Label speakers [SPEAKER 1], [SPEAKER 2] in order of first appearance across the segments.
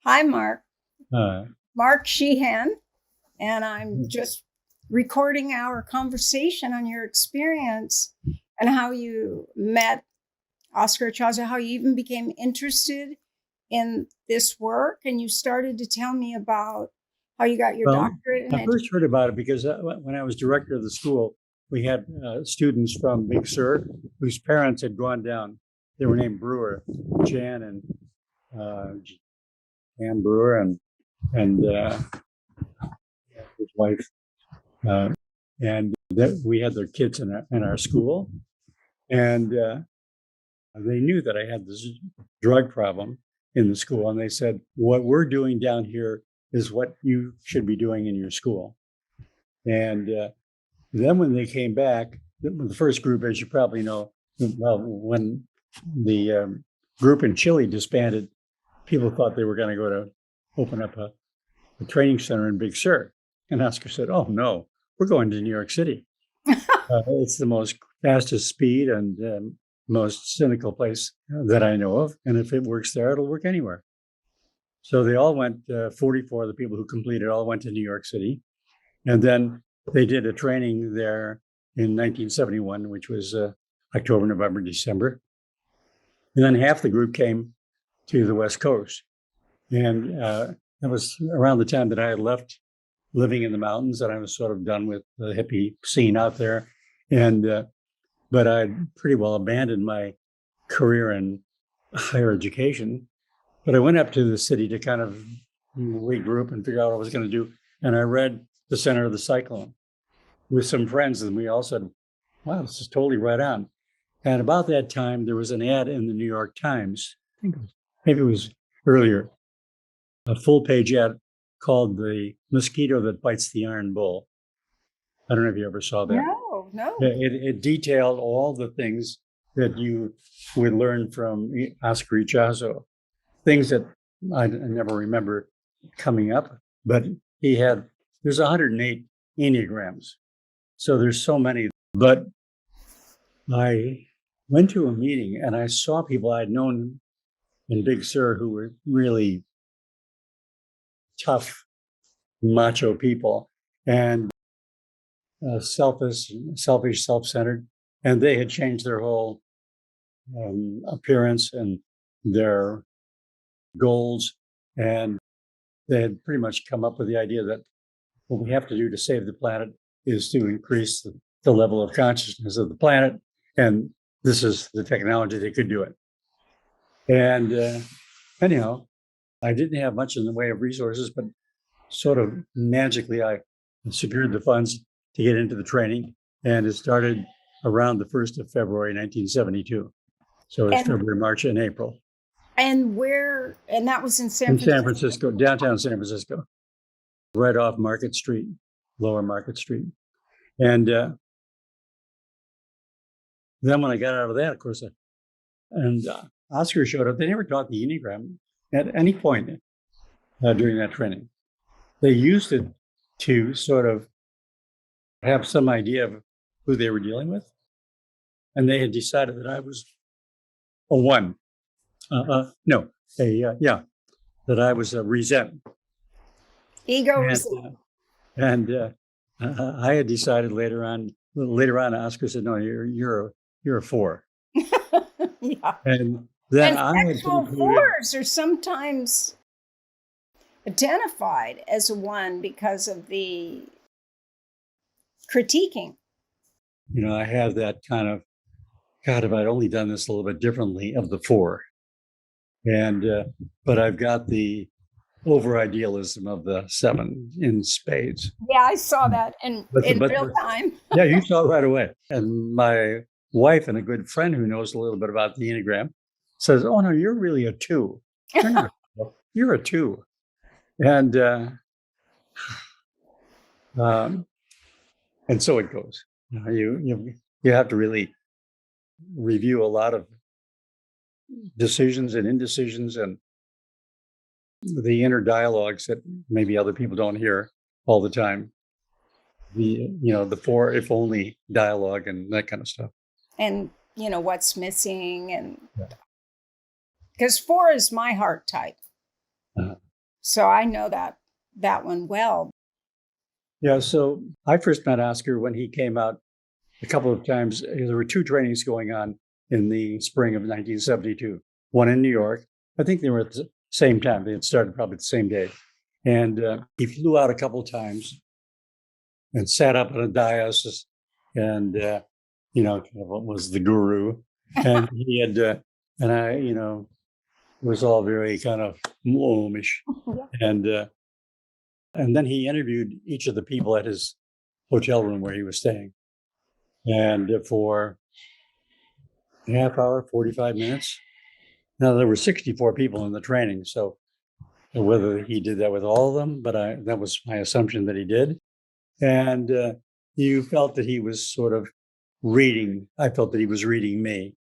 [SPEAKER 1] Hi, Mark.
[SPEAKER 2] Uh,
[SPEAKER 1] Mark Sheehan, and I'm just recording our conversation on your experience and how you met Oscar Ichazo, how you even became interested in this work. And you started to tell me about how you got your
[SPEAKER 2] well,
[SPEAKER 1] doctorate in
[SPEAKER 2] I first heard about it because when I was director of the school, we had students from Big Sur whose parents had gone down. They were named Brewer, Jan and Jan Brewer, and his wife, and we had their kids in our school, and they knew that I had this drug problem in the school, and they said, "What we're doing down here is what you should be doing in your school." And then when they came back, the first group, as you probably know, well, when the group in Chile disbanded, people thought they were going to go to open up a training center in Big Sur. And Oscar said, "Oh, no, we're going to New York City. It's the most fastest speed and most cynical place that I know of. And if it works there, it'll work anywhere." So they all went, 44 of the people who completed all went to New York City. And then they did a training there in 1971, which was October, November, December. And then half the group came to the West Coast. And that was around the time that I had left living in the mountains, and I was sort of done with the hippie scene out there. And but I'd pretty well abandoned my career in higher education. But I went up to the city to kind of regroup and figure out what I was going to do. And I read The Center of the Cyclone with some friends, and we all said, "Wow, this is totally right on." And about that time, there was an ad in the New York Times. I think maybe it was earlier, a full-page ad called "The Mosquito That Bites the Iron Bull." I don't know if you ever saw that.
[SPEAKER 1] No.
[SPEAKER 2] It detailed all the things that you would learn from Oscar Ichazo, things that I never remember coming up, but there's 108 Enneagrams. So there's so many. But I went to a meeting and I saw people I'd known in Big Sur who were really tough, macho people and selfish, self-centered. And they had changed their whole appearance and their goals. And they had pretty much come up with the idea that what we have to do to save the planet is to increase the level of consciousness of the planet. And this is the technology that could do it. And anyhow, I didn't have much in the way of resources, but sort of magically, I secured the funds to get into the training. And it started around the 1st of February, 1972. So it's February, March, and April.
[SPEAKER 1] And that was in San
[SPEAKER 2] Francisco, downtown San Francisco, right off Market Street, Lower Market Street. And then when I got out of that, of course, Oscar showed up. They never taught the Enneagram at any point during that training. They used it to sort of have some idea of who they were dealing with. And they had decided that I was a 1. That I was a resent.
[SPEAKER 1] Ego resent.
[SPEAKER 2] And I had decided later on, Oscar said, "No, you're a 4."
[SPEAKER 1] Yeah.
[SPEAKER 2] And then
[SPEAKER 1] sexual 4s are sometimes identified as a 1 because of the critiquing.
[SPEAKER 2] You know, I have that kind of, God, if I'd only done this a little bit differently of the 4. And but I've got the over idealism of the 7 in spades.
[SPEAKER 1] Yeah, I saw that in real time.
[SPEAKER 2] Yeah, you saw it right away. And my wife and a good friend who knows a little bit about the Enneagram says, "Oh no, you're really a 2. You're not. You're a 2." And so it goes. You know, you have to really review a lot of decisions and indecisions and the inner dialogues that maybe other people don't hear all the time. The 4 if only dialogue and that kind of stuff.
[SPEAKER 1] And what's missing, and because 4 is my heart type. So I know that one well.
[SPEAKER 2] Yeah. So I first met Oscar when he came out a couple of times. There were two trainings going on in the spring of 1972, one in New York. I think they were at the same time. They had started probably the same day. And he flew out a couple of times and sat up on a dais and, kind of was the guru. And he had, and I, it was all very kind of Moamish. And then he interviewed each of the people at his hotel room where he was staying. And for a half hour, 45 minutes. Now, there were 64 people in the training. So whether he did that with all of them, but that was my assumption that he did. And you felt that he was sort of I felt that he was reading me.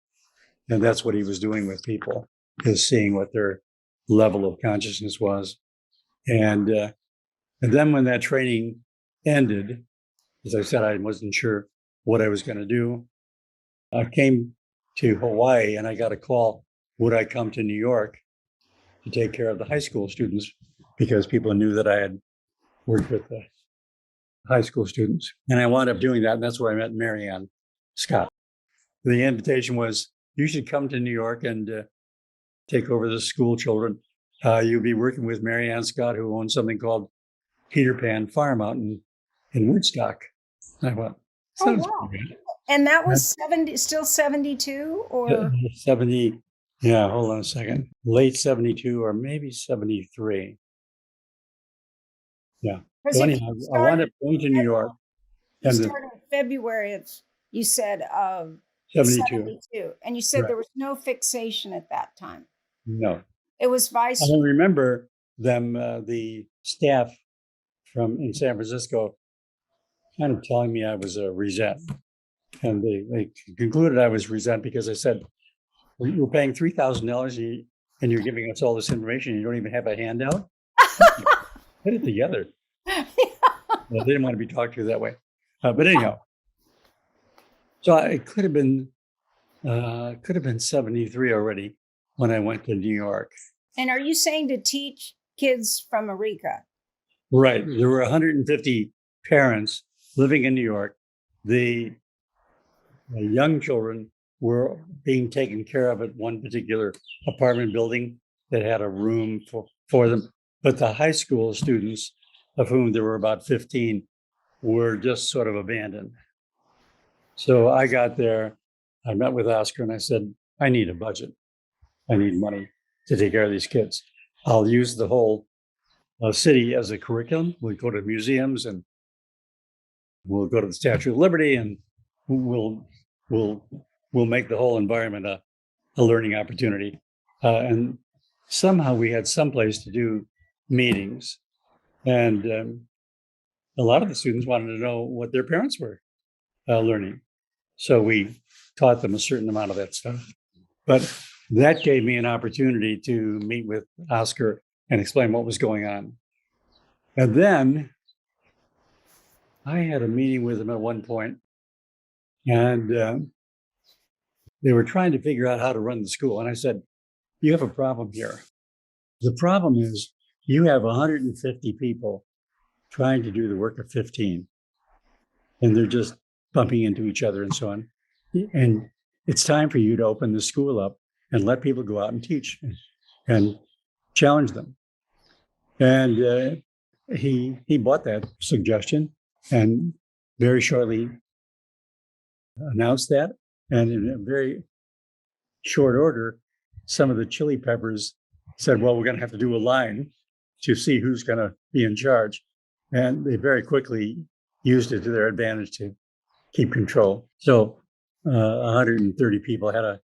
[SPEAKER 2] And that's what he was doing with people, is seeing what their level of consciousness was. And then when that training ended, as I said, I wasn't sure what I was going to do. I came to Hawaii and I got a call, would I come to New York to take care of the high school students, because people knew that I had worked with the high school students. And I wound up doing that. And that's where I met Marian Scott. The invitation was, you should come to New York and take over the school children. You'll be working with Marian Scott, who owns something called Peter Pan Farm out in Woodstock. I went, sounds pretty good.
[SPEAKER 1] And that was 72 or
[SPEAKER 2] 70. Yeah, hold on a second. Late 72 or maybe 73. Yeah. So anyhow, I wound up going to New York.
[SPEAKER 1] You started in February of 72. And you said there was no fixation at that time.
[SPEAKER 2] No.
[SPEAKER 1] It was vice.
[SPEAKER 2] I remember them, the staff in San Francisco, kind of telling me I was a resent. And they concluded I was resent because I said, we're paying $3,000 and you're giving us all this information. You don't even have a handout. Put it together. Well, they didn't want to be talked to that way. But anyhow, so it could have been 73 already when I went to New York.
[SPEAKER 1] And are you saying to teach kids from Arica?
[SPEAKER 2] Right. There were 150 parents living in New York. The young children were being taken care of at one particular apartment building that had a room for them. But the high school students, of whom there were about 15, were just sort of abandoned. So I got there, I met with Oscar and I said, I need a budget. I need money to take care of these kids. I'll use the whole city as a curriculum. We'll go to museums and we'll go to the Statue of Liberty and we'll make the whole environment a learning opportunity. And somehow we had someplace to do meetings. And a lot of the students wanted to know what their parents were learning. So we taught them a certain amount of that stuff. But that gave me an opportunity to meet with Oscar and explain what was going on. And then I had a meeting with him at one point, and they were trying to figure out how to run the school. And I said, you have a problem here. The problem is you have 150 people trying to do the work of 15, and they're just bumping into each other and so on. And it's time for you to open the school up and let people go out and teach and challenge them. And he bought that suggestion and very shortly announced that. And in a very short order, some of the Chili Peppers said, well, we're going to have to do a line to see who's going to be in charge. And they very quickly used it to their advantage to keep control. So 130 people had to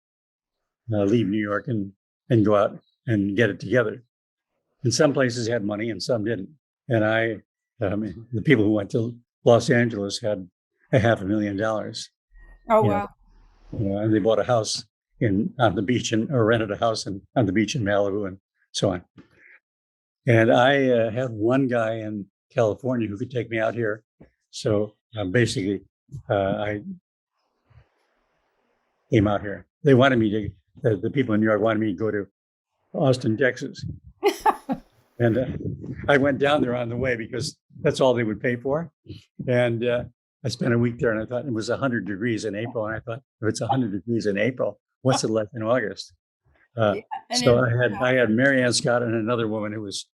[SPEAKER 2] leave New York and go out and get it together. And some places had money and some didn't. And the people who went to Los Angeles had $500,000.
[SPEAKER 1] Oh, wow.
[SPEAKER 2] And they bought a house on the beach or rented a house on the beach in Malibu and so on. And I had one guy in California who could take me out here. So basically, I came out here. They wanted me to, the people in New York wanted me to go to Austin, Texas. And I went down there on the way because that's all they would pay for. And I spent a week there, and I thought it was 100 degrees in April. And I thought, if it's 100 degrees in April, what's it like in August?
[SPEAKER 1] Yeah, and
[SPEAKER 2] So
[SPEAKER 1] then-
[SPEAKER 2] I had Marian Scott and another woman who was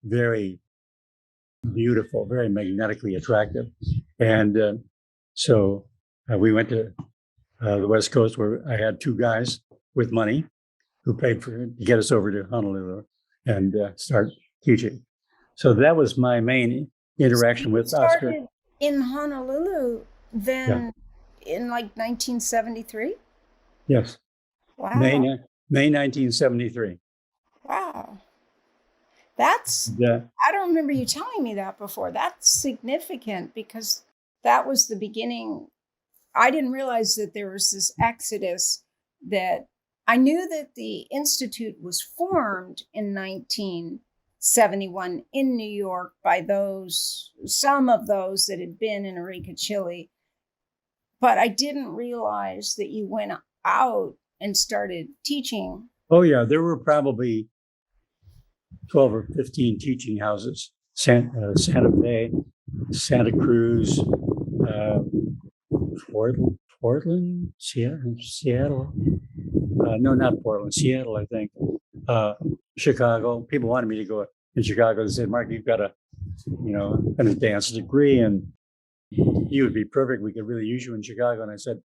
[SPEAKER 2] very beautiful, very magnetically attractive. And so we went to the West Coast, where I had two guys with money who paid to get us over to Honolulu and start teaching. So that was my main interaction with Oscar.
[SPEAKER 1] started in Honolulu then in like 1973.
[SPEAKER 2] Yes,
[SPEAKER 1] Wow.
[SPEAKER 2] May 1973.
[SPEAKER 1] Wow. That's,
[SPEAKER 2] Yeah.
[SPEAKER 1] I don't remember you telling me that before. That's significant because that was the beginning. I didn't realize that there was this exodus, that I knew that the Institute was formed in 1971 in New York by some of those that had been in Arica, Chile. But I didn't realize that you went out and started teaching.
[SPEAKER 2] Oh, yeah. There were probably 12 or 15 teaching houses. Santa Fe, Santa Cruz, Portland, Seattle. No, not Portland, Seattle, I think. Chicago. People wanted me to go in Chicago. They said, Mark, you've got an advanced degree and you would be perfect. We could really use you in Chicago. And I said,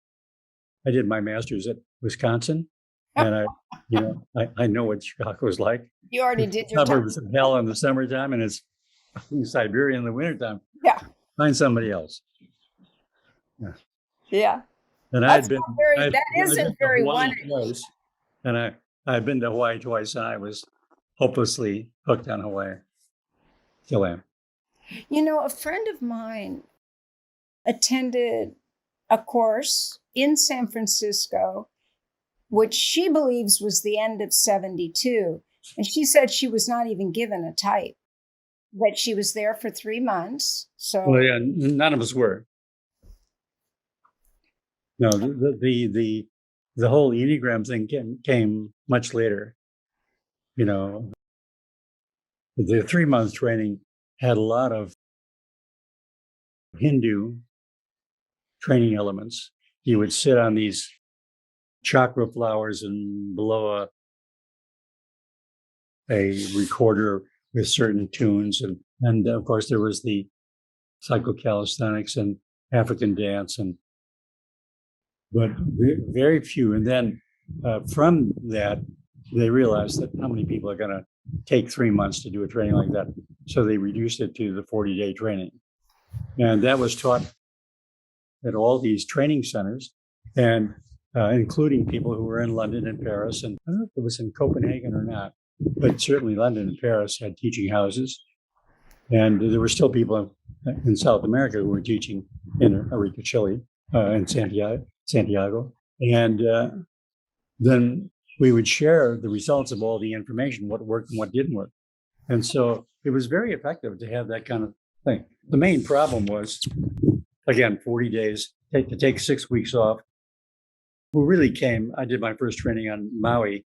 [SPEAKER 2] I did my master's at Wisconsin. And I know what Chicago is like.
[SPEAKER 1] You already did your
[SPEAKER 2] Suburbs of hell in the summertime, and it's in Siberia in the wintertime.
[SPEAKER 1] Yeah.
[SPEAKER 2] Find somebody else.
[SPEAKER 1] Yeah.
[SPEAKER 2] And
[SPEAKER 1] That's
[SPEAKER 2] I'd been
[SPEAKER 1] not very,
[SPEAKER 2] I'd-
[SPEAKER 1] that
[SPEAKER 2] I'd
[SPEAKER 1] isn't
[SPEAKER 2] been to
[SPEAKER 1] very
[SPEAKER 2] Hawaii
[SPEAKER 1] one.
[SPEAKER 2] twice, and I'd been to Hawaii twice, and I was hopelessly hooked on Hawaii. Still am.
[SPEAKER 1] A friend of mine attended a course in San Francisco, which she believes was the end of 72. And she said she was not even given a type, that she was there for 3 months. So
[SPEAKER 2] Well, yeah, none of us were. No, the whole Enneagram thing came much later. The 3-month training had a lot of Hindu training elements. You would sit on these chakra flowers and blow a recorder with certain tunes. And of course, there was the psychocalisthenics and African dance, but very few. And then from that, they realized that how many people are going to take 3 months to do a training like that. So they reduced it to the 40-day training. And that was taught at all these training centers, and including people who were in London and Paris. And I don't know if it was in Copenhagen or not, but certainly London and Paris had teaching houses. And there were still people in South America who were teaching in Arica, Chile, in Santiago. And then we would share the results of all the information, what worked and what didn't work. And so it was very effective to have that kind of thing. The main problem was, again, 40 days, to take 6 weeks off. Who really came, I did my first training on Maui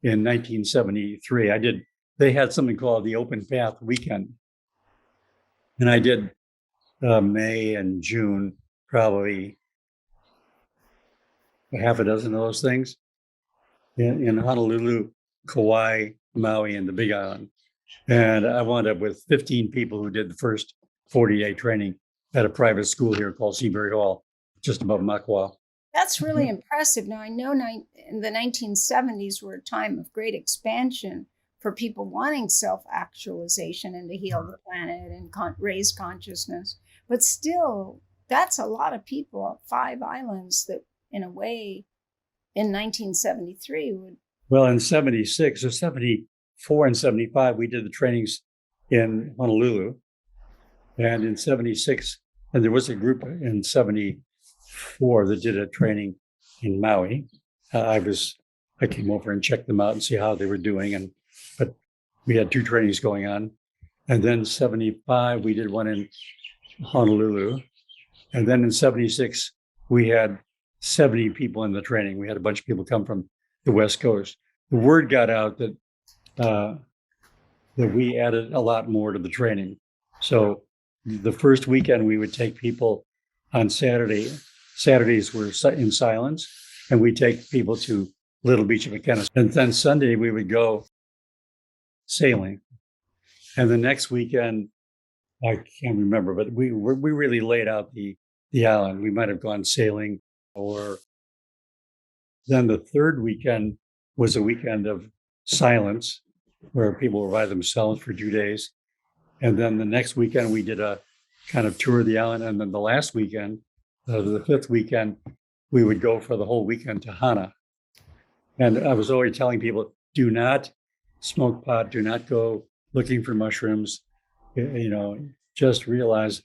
[SPEAKER 2] in 1973. They had something called the Open Path Weekend. And I did May and June, probably a half a dozen of those things in Honolulu, Kauai, Maui, and the Big Island. And I wound up with 15 people who did the first 40-day training at a private school here called Seabury Hall, just above Makwa.
[SPEAKER 1] that's really impressive. Now, I know in the 1970s were a time of great expansion for people wanting self-actualization and to heal the planet and raise consciousness. But still, that's a lot of people, 5 islands that, in a way, in 1973 would.
[SPEAKER 2] Well, in 76 or 74 and 75, we did the trainings in Honolulu. And in 76, and there was a group in 74 that did a training in Maui. I came over and checked them out and see how they were doing. But we had 2 trainings going on. And then 75, we did one in Honolulu. And then in 76, we had 70 people in the training. We had a bunch of people come from the West Coast. The word got out that that we added a lot more to the training. So the first weekend we would take people on Saturday. Saturdays were in silence, and we take people to Little Beach of McKenna. And then Sunday we would go sailing. And the next weekend, I can't remember, but we really laid out the island. We might have gone sailing, or then the third weekend was a weekend of silence where people were by themselves for 2 days. And then the next weekend we did a kind of tour of the island. And then the last weekend, the fifth weekend, we would go for the whole weekend to Hana. And I was always telling people, do not smoke pot, do not go looking for mushrooms. Just realize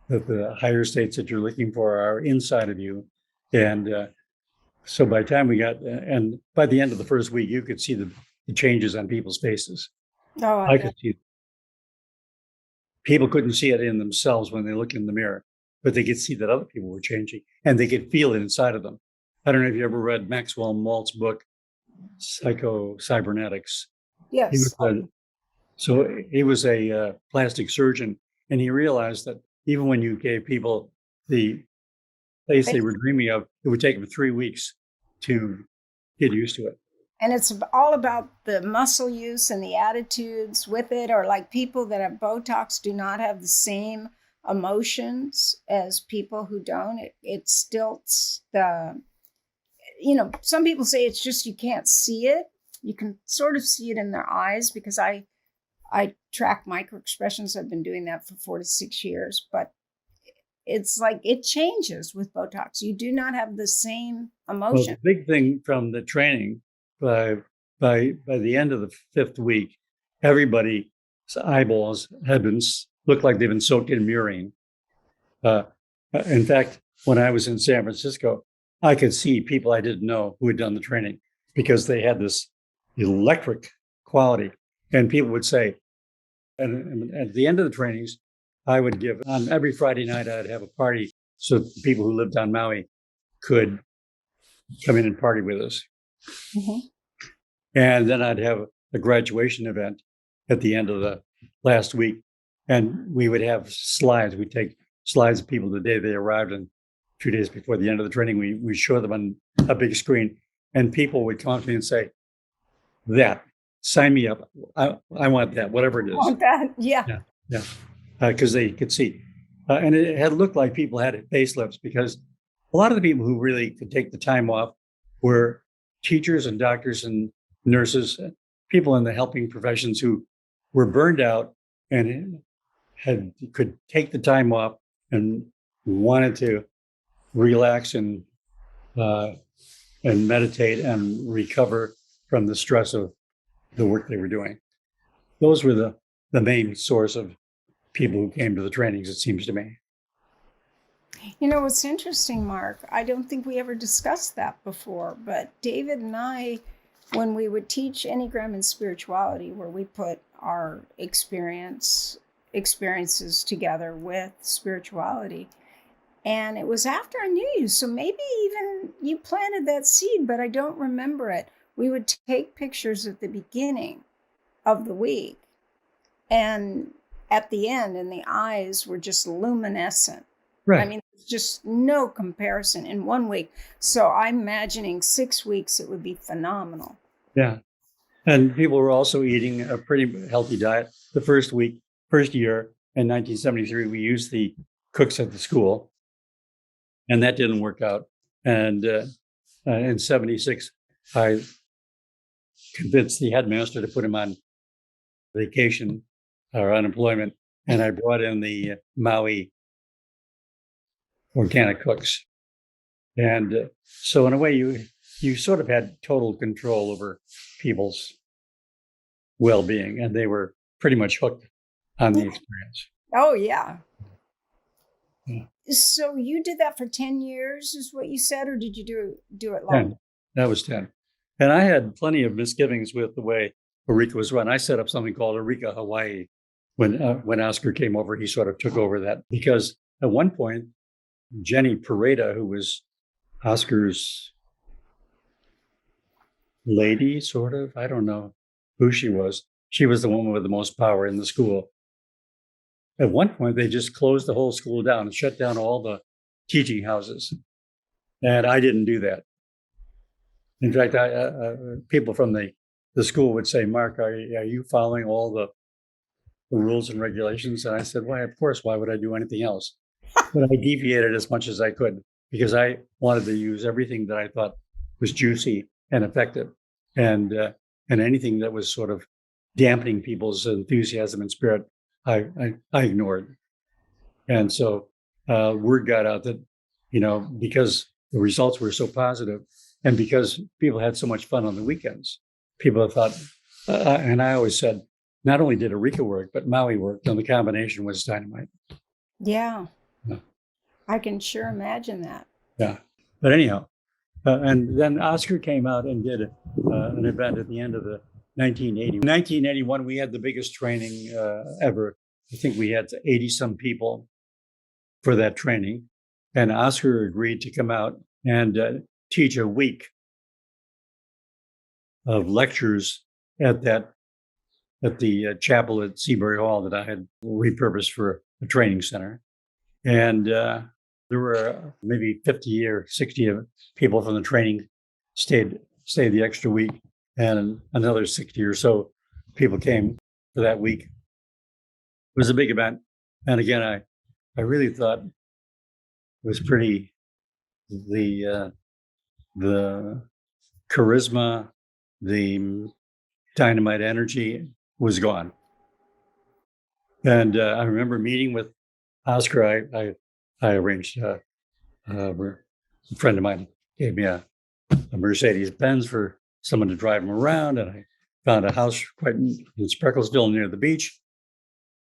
[SPEAKER 2] that the higher states that you're looking for are inside of you. And so by the time and by the end of the first week, you could see the changes on people's faces.
[SPEAKER 1] Oh,
[SPEAKER 2] I could see. People couldn't see it in themselves when they look in the mirror, but they could see that other people were changing, and they could feel it inside of them. I don't know if you ever read Maxwell Maltz' book, Psycho-Cybernetics.
[SPEAKER 1] yes.
[SPEAKER 2] He was a plastic surgeon, and he realized that even when you gave people the place they were dreaming of, it would take them 3 weeks to get used to it.
[SPEAKER 1] And it's all about the muscle use and the attitudes with it, or like people that have Botox do not have the same emotions as people who don't. It stilts some people say it's just you can't see it. You can sort of see it in their eyes, because I track micro expressions. I've been doing that for 4 to 6 years, but it's like it changes with Botox. You do not have the same emotion.
[SPEAKER 2] Well, the big thing from the training, by the end of the fifth week, everybody's eyeballs looked like they've been soaked in murine. In fact, when I was in San Francisco, I could see people I didn't know who had done the training, because they had this electric quality. And people would say, and at the end of the trainings, I would give, on every Friday night, I'd have a party so people who lived on Maui could come in and party with us.
[SPEAKER 1] Mm-hmm.
[SPEAKER 2] And then I'd have a graduation event at the end of the last week. And we would have slides. We'd take slides of people the day they arrived, and 2 days before the end of the training, we show them on a big screen. And people would come up to me and say, sign me up. I want that, whatever it is.
[SPEAKER 1] Want that? Yeah.
[SPEAKER 2] Yeah. Because they could see. And it had looked like people had facelifts, because a lot of the people who really could take the time off were teachers and doctors and nurses, people in the helping professions who were burned out and could take the time off and wanted to relax and meditate and recover from the stress of the work they were doing. Those were the main source of people who came to the trainings, it seems to me.
[SPEAKER 1] What's interesting, Mark, I don't think we ever discussed that before, but David and I, when we would teach Enneagram and spirituality, where we put our experiences together with spirituality, and it was after I knew you, so maybe even you planted that seed, but I don't remember it. We would take pictures at the beginning of the week, and at the end, and the eyes were just luminescent.
[SPEAKER 2] Right.
[SPEAKER 1] I mean, just no comparison in 1 week. So I'm imagining 6 weeks, it would be phenomenal.
[SPEAKER 2] Yeah. And people were also eating a pretty healthy diet. The first year in 1973, we used the cooks at the school, and that didn't work out. And in 76, I convinced the headmaster to put him on vacation or unemployment. And I brought in the Maui organic cooks. And so in a way, you sort of had total control over people's well-being, and they were pretty much hooked on the experience.
[SPEAKER 1] Oh, yeah.
[SPEAKER 2] Yeah.
[SPEAKER 1] So you did that for 10 years is what you said, or did you do it longer?
[SPEAKER 2] 10. That was 10. And I had plenty of misgivings with the way Arica was run. I set up something called Arica Hawaii. When Oscar came over, he sort of took over that, because at one point, Jenny Pareda, who was Oscar's lady, sort of, I don't know who she was, she was the woman with the most power in the school. At one point, they just closed the whole school down and shut down all the teaching houses. And I didn't do that. In fact, people from the school would say, Mark, are you following all the rules and regulations? And I said, why, of course, why would I do anything else? But I deviated as much as I could because I wanted to use everything that I thought was juicy and effective, and anything that was sort of dampening people's enthusiasm and spirit, I ignored. And so word got out that, because the results were so positive and because people had so much fun on the weekends, people thought, and I always said, not only did Arica work, but Maui worked, and the combination was dynamite.
[SPEAKER 1] Yeah.
[SPEAKER 2] Yeah.
[SPEAKER 1] I can sure imagine that.
[SPEAKER 2] Yeah. But anyhow, and then Oscar came out and did an event at the end of the 1980. In 1981, we had the biggest training ever. I think we had 80 some people for that training. And Oscar agreed to come out and teach a week of lectures at the chapel at Seabury Hall that I had repurposed for a training center. And there were maybe 50 or 60 people from the training stayed the extra week, and another 60 or so people came for that week. It was a big event. And again, I really thought it was pretty, the charisma, the dynamite energy was gone. And I remember meeting with Oscar. I arranged, a friend of mine gave me a Mercedes-Benz for someone to drive him around. And I found a house quite in Sprecklesville near the beach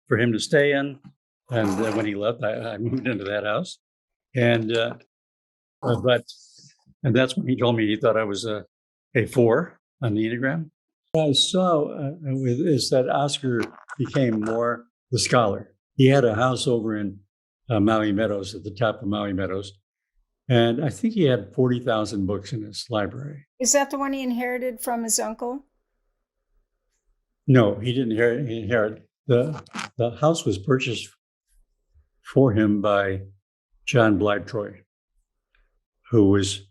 [SPEAKER 2] for him to stay in. And when he left, I moved into that house. And that's when he told me he thought I was a 4 on the Enneagram. What I saw is that Oscar became more the scholar. He had a house over in Maui Meadows, at the top of Maui Meadows. And I think he had 40,000 books in his library.
[SPEAKER 1] Is that the one he inherited from his uncle?
[SPEAKER 2] No, he didn't inherit. The house was purchased for him by John Blytroy, who was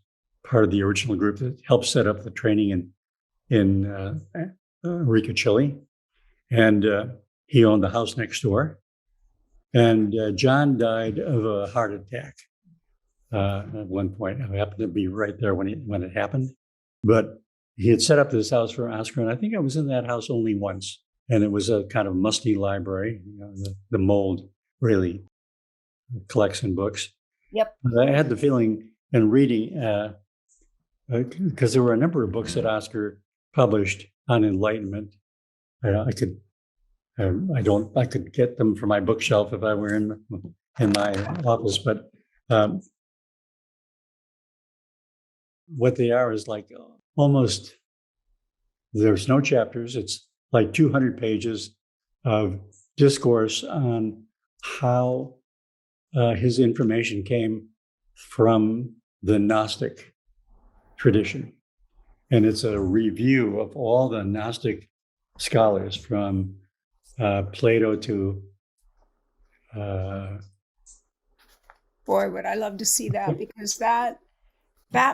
[SPEAKER 2] part of the original group that helped set up the training in Arica, Chile. And he owned the house next door. And John died of a heart attack at one point. I happened to be right there when it happened. But he had set up this house for Oscar, and I think I was in that house only once. And it was a kind of musty library. The mold really collects in books.
[SPEAKER 1] Yep.
[SPEAKER 2] But I had the feeling in reading, because there were a number of books that Oscar published on enlightenment. I could get them from my bookshelf if I were in my office, but what they are is like almost, there's no chapters. It's like 200 pages of discourse on how his information came from the Gnostic tradition. And it's a review of all the Gnostic scholars from Plato to
[SPEAKER 1] Boy, would I love to see that, because that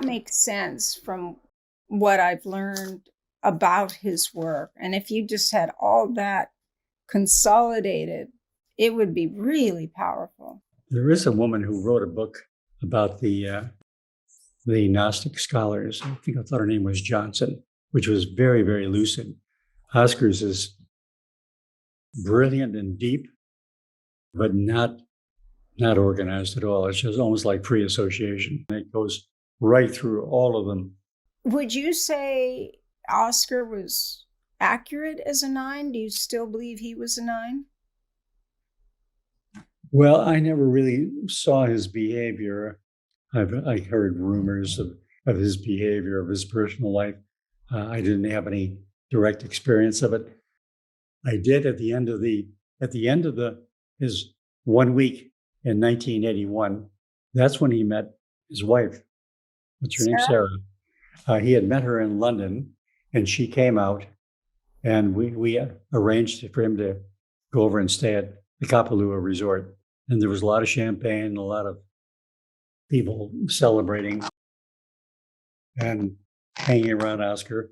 [SPEAKER 1] makes sense from what I've learned about his work. And if you just had all that consolidated, it would be really powerful.
[SPEAKER 2] There is a woman who wrote a book about the Gnostic scholars. I thought her name was Johnson, which was very, very lucid. Oscar's is brilliant and deep, but not organized at all. It's just almost like free association. It goes right through all of them.
[SPEAKER 1] Would you say Oscar was accurate as a 9? Do you still believe he was a 9?
[SPEAKER 2] Well, I never really saw his behavior. I heard rumors of his behavior, of his personal life. I didn't have any direct experience of it. I did at the end of his 1 week in 1981. That's when he met his wife. What's her name? Sarah. He had met her in London, and she came out And we arranged for him to go over and stay at the Kapalua Resort. And there was a lot of champagne, a lot of people celebrating and hanging around Oscar.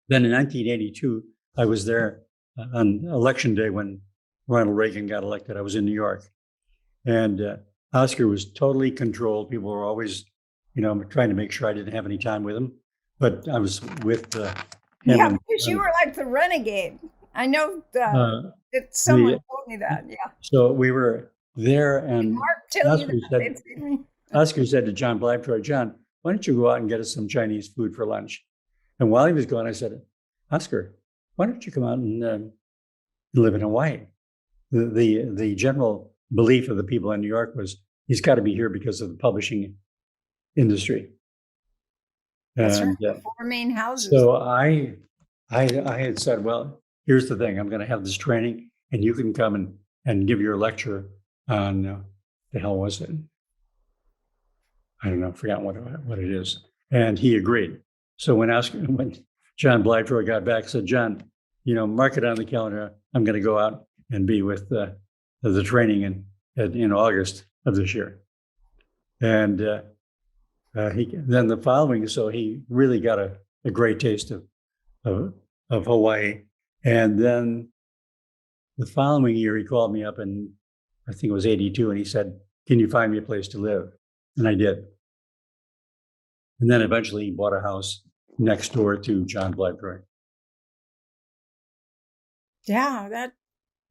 [SPEAKER 2] Then in 1982, I was there on election day when Ronald Reagan got elected. I was in New York. And Oscar was totally controlled. People were always, trying to make sure I didn't have any time with him. But I was with him.
[SPEAKER 1] Yeah, because you were like the renegade. I know that someone told me that. Yeah.
[SPEAKER 2] So we were there, and
[SPEAKER 1] Mark tell you that.
[SPEAKER 2] Oscar said to John Blabtroy, John, why don't you go out and get us some Chinese food for lunch? And while he was gone, I said, Oscar, why don't you come out and live in Hawaii? The general belief of the people in New York was he's got to be here because of the publishing industry.
[SPEAKER 1] That's right. The four main houses.
[SPEAKER 2] So I had said, well, here's the thing. I'm going to have this training, and you can come and give your lecture on the hell was it? I don't know. Forgot what it is. And he agreed. So when John Blabtroy got back, I said, John, mark it on the calendar. I'm going to go out and be with the training in August of this year. And then the following, so he really got a great taste of Hawaii. And then the following year, he called me up, and I think it was 82, and he said, can you find me a place to live? And I did. And then eventually he bought a house next door to John Blabtroy.
[SPEAKER 1] Yeah,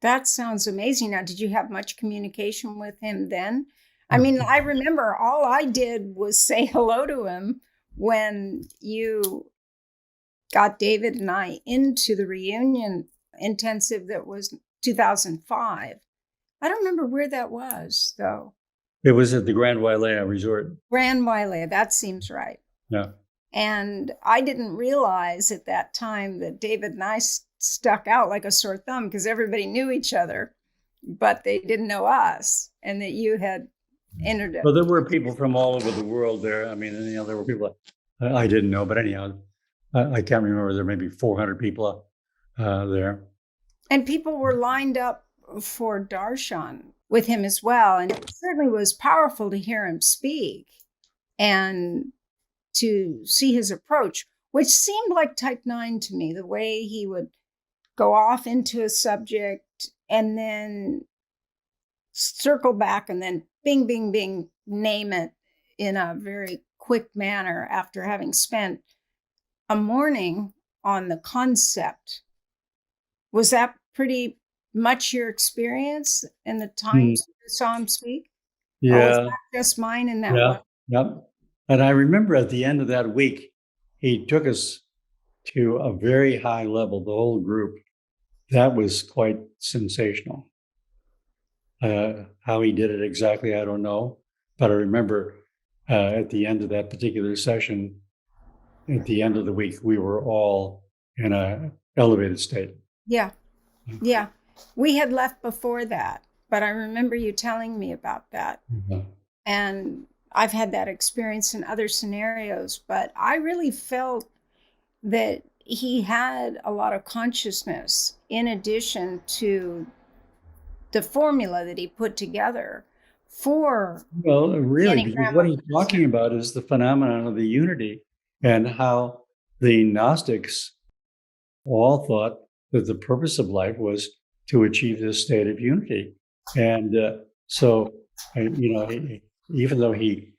[SPEAKER 1] that sounds amazing. Now, did you have much communication with him then? I mean, I remember all I did was say hello to him when you got David and I into the reunion intensive that was 2005. I don't remember where that was, though.
[SPEAKER 2] It was at the Grand Wailea Resort.
[SPEAKER 1] Grand Wailea, that seems right.
[SPEAKER 2] Yeah.
[SPEAKER 1] And I didn't realize at that time that David and I stuck out like a sore thumb because everybody knew each other, but they didn't know us, and that you had entered it.
[SPEAKER 2] Well, there were people from all over the world there. I mean, there were people I didn't know, but anyhow, I can't remember. There may be 400 people there.
[SPEAKER 1] And people were lined up for Darshan with him as well. And it certainly was powerful to hear him speak and to see his approach, which seemed like type 9 to me, the way he would go off into a subject and then circle back and then bing, bing, bing, name it in a very quick manner after having spent a morning on the concept. Was that pretty much your experience in the times you saw him speak?
[SPEAKER 2] Yeah.
[SPEAKER 1] Or was that just mine in that one?
[SPEAKER 2] Yep. And I remember at the end of that week, he took us to a very high level, the whole group. That was quite sensational. How he did it exactly, I don't know. But I remember at the end of that particular session, at the end of the week, we were all in an elevated state.
[SPEAKER 1] Yeah. Yeah. We had left before that, but I remember you telling me about that.
[SPEAKER 2] Mm-hmm.
[SPEAKER 1] And I've had that experience in other scenarios, but I really felt that he had a lot of consciousness in addition to the formula that he put together for.
[SPEAKER 2] Well, really, because what he's talking about is the phenomenon of the unity and how the Gnostics all thought that the purpose of life was to achieve this state of unity. And so, even though he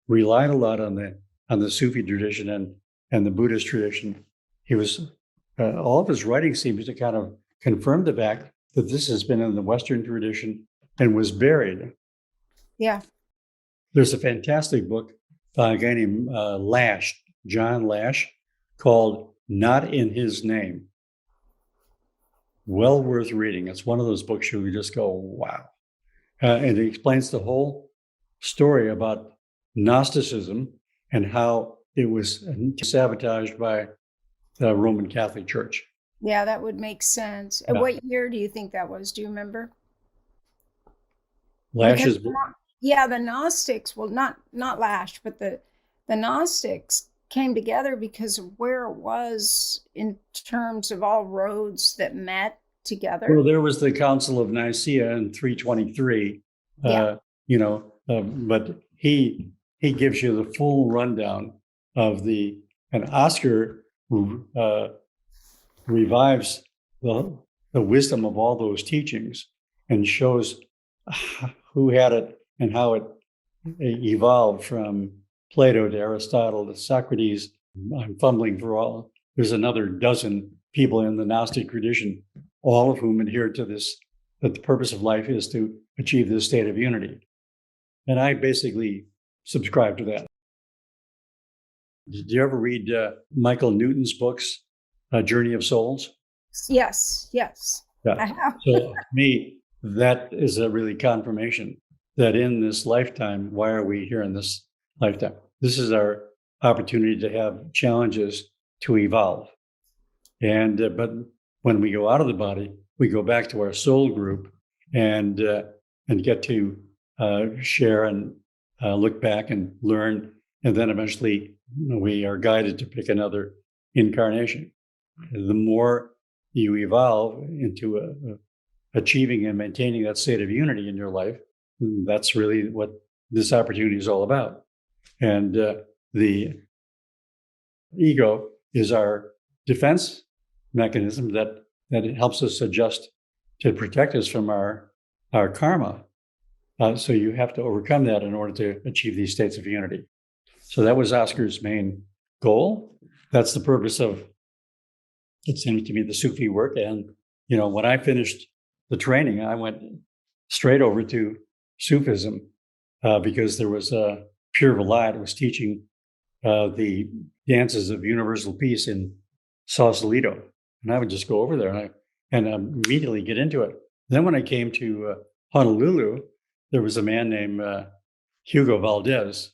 [SPEAKER 2] relied a lot on the Sufi tradition and the Buddhist tradition, he was all of his writing seems to kind of confirm the fact that this has been in the Western tradition and was buried.
[SPEAKER 1] Yeah.
[SPEAKER 2] There's a fantastic book by a guy named John Lash, called Not in His Name. Well worth reading. It's one of those books you just go, wow. And it explains the whole story about Gnosticism and how it was sabotaged by the Roman Catholic Church.
[SPEAKER 1] Yeah, that would make sense. Yeah. What year do you think that was? Do you remember?
[SPEAKER 2] Lash's.
[SPEAKER 1] Yeah, the Gnostics, well, not Lash, but the Gnostics came together because of where it was in terms of all roads that met together.
[SPEAKER 2] Well, there was the Council of Nicaea in 323,
[SPEAKER 1] Yeah.
[SPEAKER 2] But he gives you the full rundown of and Oscar revives the wisdom of all those teachings and shows who had it and how it evolved from Plato to Aristotle to Socrates. I'm fumbling for all. There's another dozen people in the Gnostic tradition, all of whom adhere to this, that the purpose of life is to achieve this state of unity. And I basically subscribe to that. Did you ever read Michael Newton's books, Journey of Souls?
[SPEAKER 1] Yes.
[SPEAKER 2] Yeah.
[SPEAKER 1] I have.
[SPEAKER 2] So to me, that is a really confirmation that in this lifetime, why are we here in this lifetime? This is our opportunity to have challenges to evolve. And but when we go out of the body, we go back to our soul group and get to share and look back and learn, and then eventually we are guided to pick another incarnation. The more you evolve into achieving and maintaining that state of unity in your life, that's really what this opportunity is all about. And the ego is our defense mechanism that it helps us adjust to protect us from our karma. So you have to overcome that in order to achieve these states of unity. So that was Oscar's main goal. That's the purpose of, it seems to me, the Sufi work. And, when I finished the training, I went straight over to Sufism because there was Pir Vilayat was teaching the dances of universal peace in Sausalito. And I would just go over there and immediately get into it. Then when I came to Honolulu, there was a man named Hugo Valdez.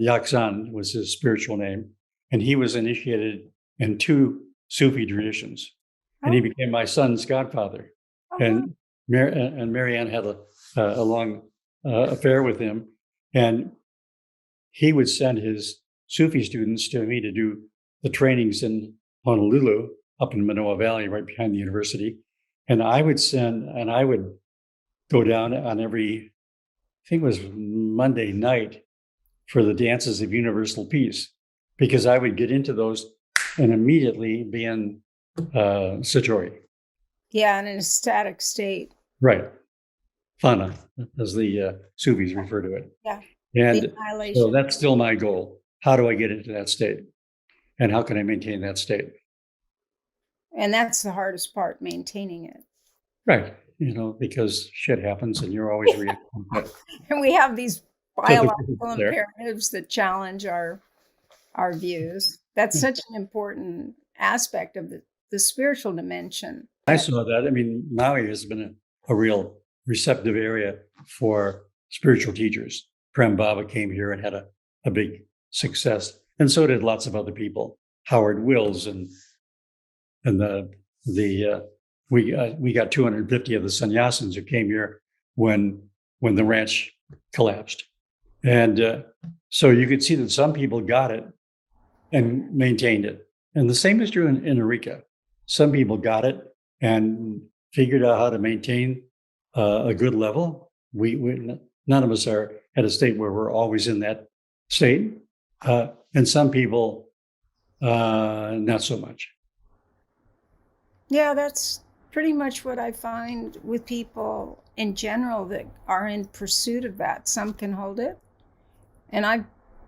[SPEAKER 2] Yaxan was his spiritual name. And he was initiated in 2 Sufi traditions. And he became my son's godfather. And Marianne had a long affair with him. And he would send his Sufi students to me to do the trainings in Honolulu, up in Manoa Valley, right behind the university. And I would go down on every, I think it was Monday night, for the dances of universal peace, because I would get into those and immediately be in Satori.
[SPEAKER 1] Yeah, in an ecstatic state.
[SPEAKER 2] Right. Fana, as the Sufis refer to it.
[SPEAKER 1] Yeah.
[SPEAKER 2] And so that's still my goal. How do I get into that state? And how can I maintain that state?
[SPEAKER 1] And that's the hardest part, maintaining it.
[SPEAKER 2] Right. Because shit happens and you're always reacting.
[SPEAKER 1] And we have these biological imperatives that challenge our views. That's such an important aspect of the spiritual dimension.
[SPEAKER 2] I saw that. I mean, Maui has been a real receptive area for spiritual teachers. Prem Baba came here and had a big success. And so did lots of other people. Howard Wills and we got 250 of the sannyasins who came here when the ranch collapsed. And so you could see that some people got it and maintained it. And the same is true in Arica. Some people got it and figured out how to maintain a good level. We none of us are at a state where we're always in that state. And some people, not so much.
[SPEAKER 1] Yeah, that's pretty much what I find with people in general that are in pursuit of that. Some can hold it. And I've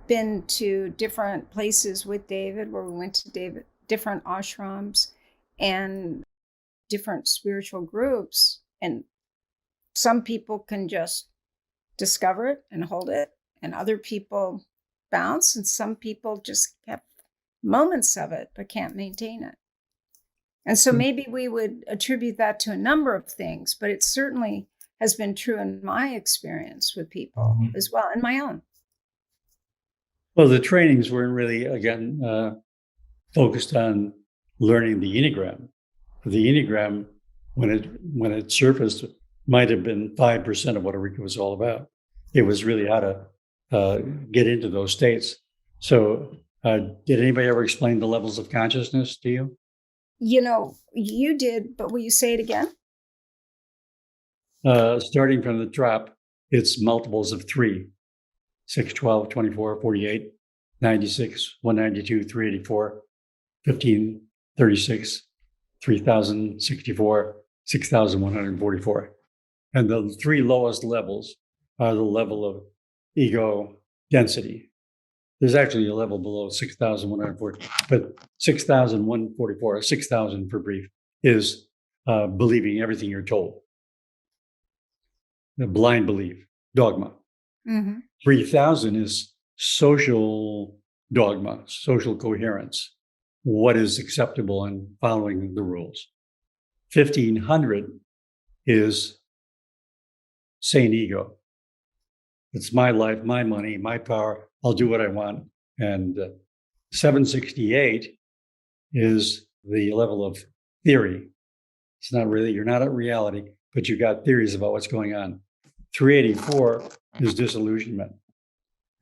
[SPEAKER 1] been to different places with David where we went to different ashrams and different spiritual groups. And some people can just discover it and hold it, and other people bounce, and some people just have moments of it but can't maintain it. And so maybe we would attribute that to a number of things, but it certainly has been true in my experience with people as well, and my own.
[SPEAKER 2] Well, the trainings weren't really, again, focused on learning the Enneagram. The Enneagram, when it surfaced, might have been 5% of what Arica was all about. It was really how to get into those states. So Did anybody ever explain the levels of consciousness to you?
[SPEAKER 1] You did, but will you say it again?
[SPEAKER 2] Starting from the top, it's multiples of 3, 6, 12, 24, 48, 96, 192, 384, 15, 36, 3064, 6144. And the 3 lowest levels are the level of ego density. There's actually a level below 6,140, but 6,144, 6,000 for brief, is believing everything you're told. The blind belief, dogma.
[SPEAKER 1] Mm-hmm.
[SPEAKER 2] 3,000 is social dogma, social coherence. What is acceptable and following the rules. 1,500 is sane ego. It's my life, my money, my power. I'll do what I want. And 768 is the level of theory. It's not really, you're not at reality, but you got theories about what's going on. 384 is disillusionment.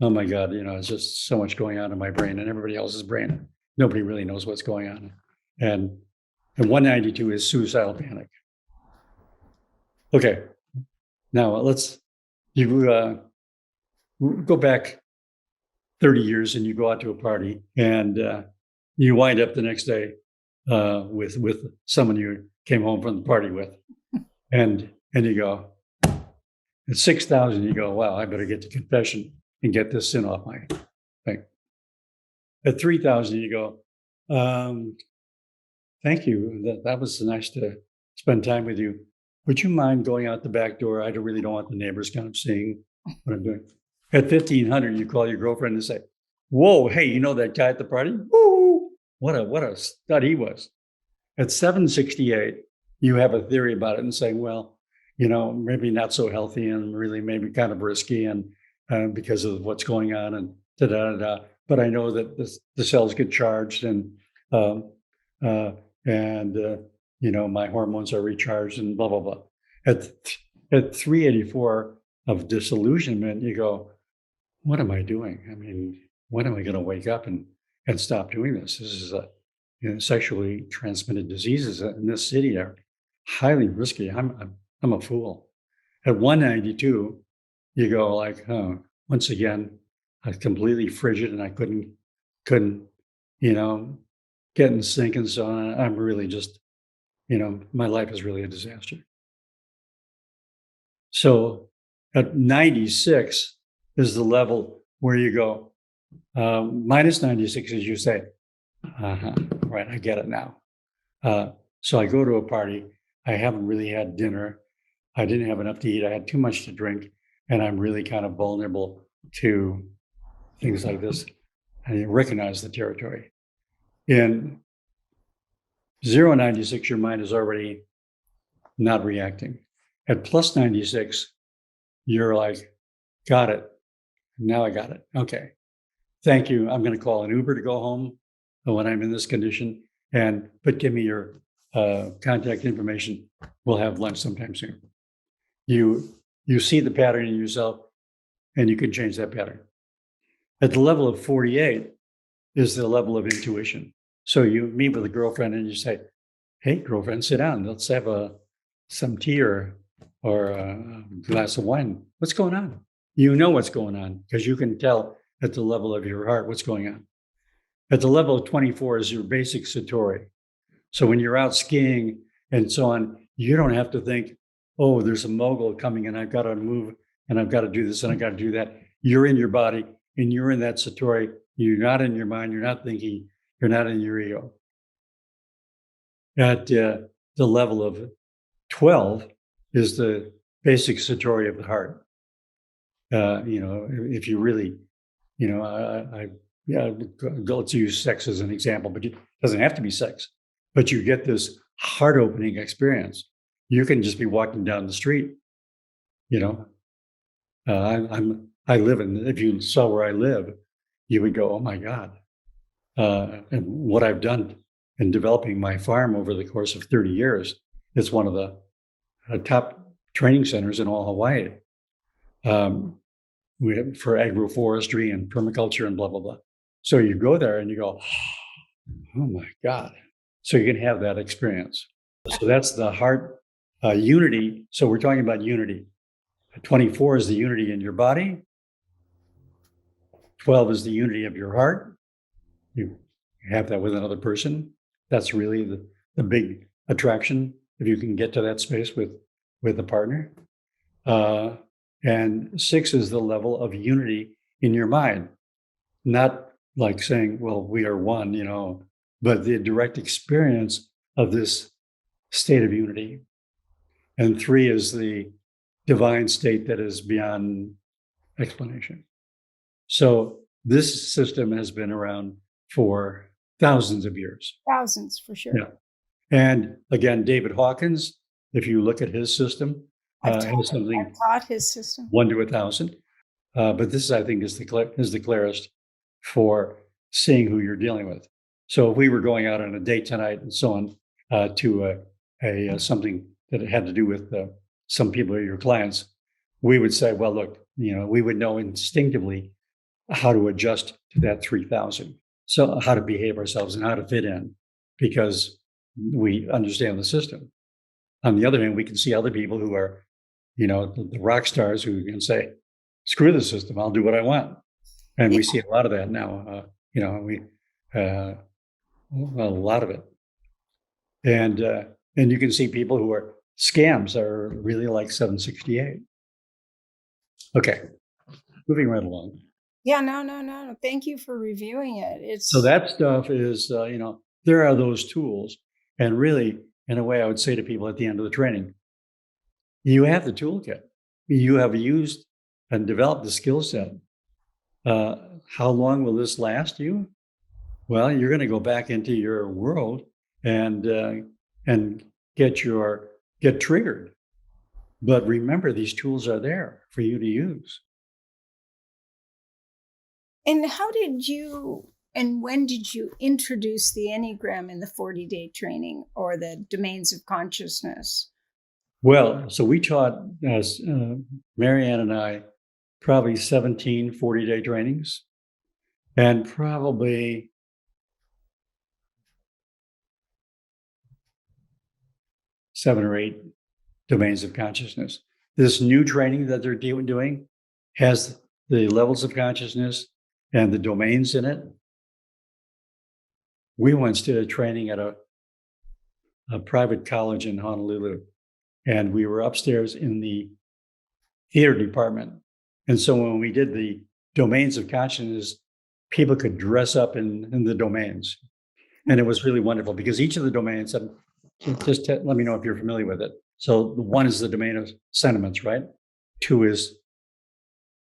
[SPEAKER 2] Oh my God, it's just so much going on in my brain and everybody else's brain. Nobody really knows what's going on. And 192 is suicidal panic. Okay, now you go back 30 years and you go out to a party and you wind up the next day with someone you came home from the party with. And you go, at 6,000, you go, wow, I better get to confession and get this sin off my thing. At 3,000, you go, thank you. That was nice to spend time with you. Would you mind going out the back door? I really don't want the neighbors kind of seeing what I'm doing. At 1,500, you call your girlfriend and say, whoa, hey, you know that guy at the party? Woo! What a stud he was. At 768, you have a theory about it and saying, well, maybe not so healthy and really maybe kind of risky and because of what's going on and da-da-da-da. But I know that the cells get charged and my hormones are recharged and blah, blah, blah. At 384 of disillusionment, you go, what am I doing? I mean, when am I going to wake up and stop doing this? This is sexually transmitted diseases in this city are highly risky. I'm a fool. At 192, you go like, oh, once again, I was completely frigid and I couldn't, get in sync and so on. I'm really just, my life is really a disaster. So at 96 is the level where you go, minus 96 is you say, right, I get it now. So I go to a party. I haven't really had dinner. I didn't have enough to eat. I had too much to drink. And I'm really kind of vulnerable to things like this. And you recognize the territory. In 096, your mind is already not reacting. At plus 96, you're like, got it. Now I got it. Okay. Thank you. I'm going to call an Uber to go home when I'm in this condition. But give me your contact information. We'll have lunch sometime soon. You see the pattern in yourself and you can change that pattern. At the level of 48 is the level of intuition. So you meet with a girlfriend and you say, hey, girlfriend, sit down. Let's have some tea or a glass of wine. What's going on? You know what's going on because you can tell at the level of your heart what's going on. At the level of 24 is your basic satori. So when you're out skiing and so on, you don't have to think, oh, there's a mogul coming and I've got to move and I've got to do this and I've got to do that. You're in your body and you're in that satori. You're not in your mind. You're not thinking. You're not in your ego. At the level of 12 is the basic satori of the heart. If you really, let's use sex as an example, but it doesn't have to be sex. But you get this heart-opening experience. You can just be walking down the street. I live in. If you saw where I live, you would go, "Oh my God!" And what I've done in developing my farm over the course of 30 years, it's one of the top training centers in all Hawaii. We have for agroforestry and permaculture and blah blah blah. So you go there and you go, oh my God. So you can have that experience. So that's the heart unity. So we're talking about unity. 24 is the unity in your body. 12 is the unity of your heart. You have that with another person. That's really the big attraction, if you can get to that space with a partner. And 6 is the level of unity in your mind. Not like saying, well, we are one, but the direct experience of this state of unity. And 3 is the divine state that is beyond explanation. So this system has been around for thousands of years.
[SPEAKER 1] Thousands, for sure.
[SPEAKER 2] Yeah. And again, David Hawkins, if you look at his system,
[SPEAKER 1] I've
[SPEAKER 2] has something
[SPEAKER 1] taught his system.
[SPEAKER 2] 1 to 1,000. But this, I think, is the clearest for seeing who you're dealing with. So if we were going out on a date tonight and so on to a something that had to do with some people of your clients, we would say, well, look, we would know instinctively how to adjust to that 3,000. So how to behave ourselves and how to fit in, because we understand the system. On the other hand, we can see other people who are, the rock stars who can say, screw the system, I'll do what I want. And we see a lot of that now, a lot of it. And you can see people who are scams are really like 768. Okay, moving right along.
[SPEAKER 1] Yeah, no. Thank you for reviewing it.
[SPEAKER 2] So that stuff is, there are those tools. And really, in a way, I would say to people at the end of the training, you have the toolkit. You have used and developed the skill set. How long will this last you? Well, you're going to go back into your world and get triggered. But remember, these tools are there for you to use.
[SPEAKER 1] And how did you and when did you introduce the Enneagram in the 40-day training or the domains of consciousness?
[SPEAKER 2] Well, so we taught, Marian and I, probably 17 40-day trainings and probably 7 or 8 domains of consciousness. This new training that they're doing has the levels of consciousness and the domains in it. We once did a training at a private college in Honolulu, and we were upstairs in the theater department. And so when we did the domains of consciousness, people could dress up in the domains. And it was really wonderful because each of the domains, and just let me know if you're familiar with it. So the 1 is the domain of sentiments, right? 2 is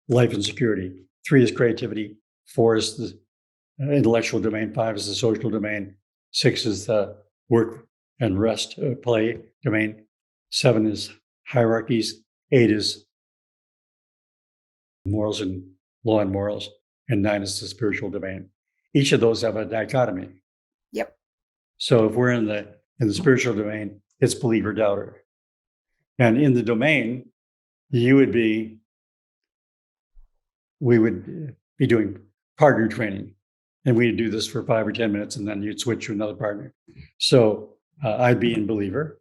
[SPEAKER 2] life and security. 3 is creativity. 4 is the intellectual domain. 5 is the social domain. 6 is the work and rest, play domain. 7 is hierarchies. 8 is morals and law and morals. And 9 is the spiritual domain. Each of those have a dichotomy.
[SPEAKER 1] Yep.
[SPEAKER 2] So if we're in the spiritual domain, it's believer doubter. And in the domain, we would be doing partner training. And we'd do this for 5 or 10 minutes, and then you'd switch to another partner. So I'd be in believer,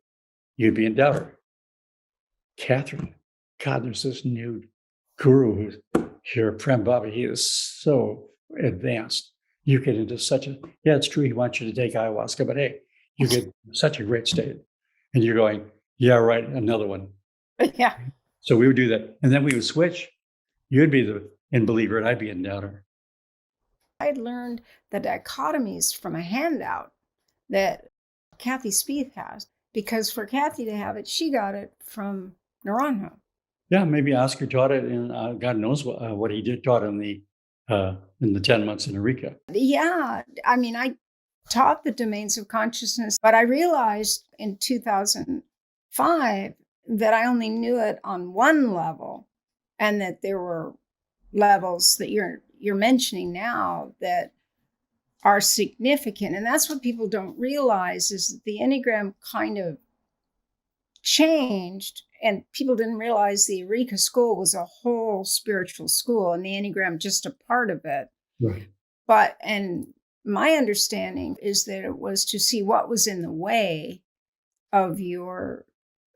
[SPEAKER 2] you'd be in doubter. Katherine, God, there's this new guru who's here, Prem Baba. He is so advanced. You get into yeah, it's true, he wants you to take ayahuasca, but hey, you get such a great state. And you're going, yeah, right, another one.
[SPEAKER 1] Yeah.
[SPEAKER 2] So we would do that. And then we would switch. You'd be in believer, and I'd be in doubter.
[SPEAKER 1] I'd learned the dichotomies from a handout that Kathy Spieth has, because for Kathy to have it, she got it from Naranjo.
[SPEAKER 2] Yeah, maybe Oscar taught it, and God knows what he taught in the 10 months in Arica.
[SPEAKER 1] Yeah, I mean, I taught the domains of consciousness, but I realized in 2005 that I only knew it on one level, and that there were levels that you're mentioning now that are significant. And that's what people don't realize, is that the Enneagram kind of changed, and people didn't realize the Arica school was a whole spiritual school and the Enneagram just a part of it.
[SPEAKER 2] Right.
[SPEAKER 1] and my understanding is that it was to see what was in the way of your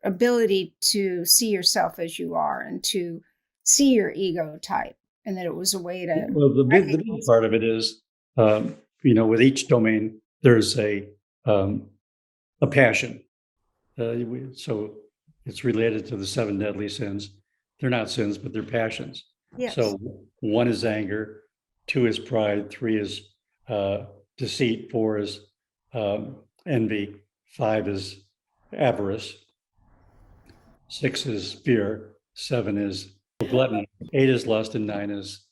[SPEAKER 1] ability to see yourself as you are and to see your ego type, and that it was a way to.
[SPEAKER 2] Well, the big part of it is, with each domain, there's a passion. So it's related to the 7 deadly sins. They're not sins, but they're passions.
[SPEAKER 1] Yes.
[SPEAKER 2] So 1 is anger, 2 is pride, 3 is deceit, 4 is envy, 5 is avarice, 6 is fear, 7 is gluttony, 8 is lust, and 9 is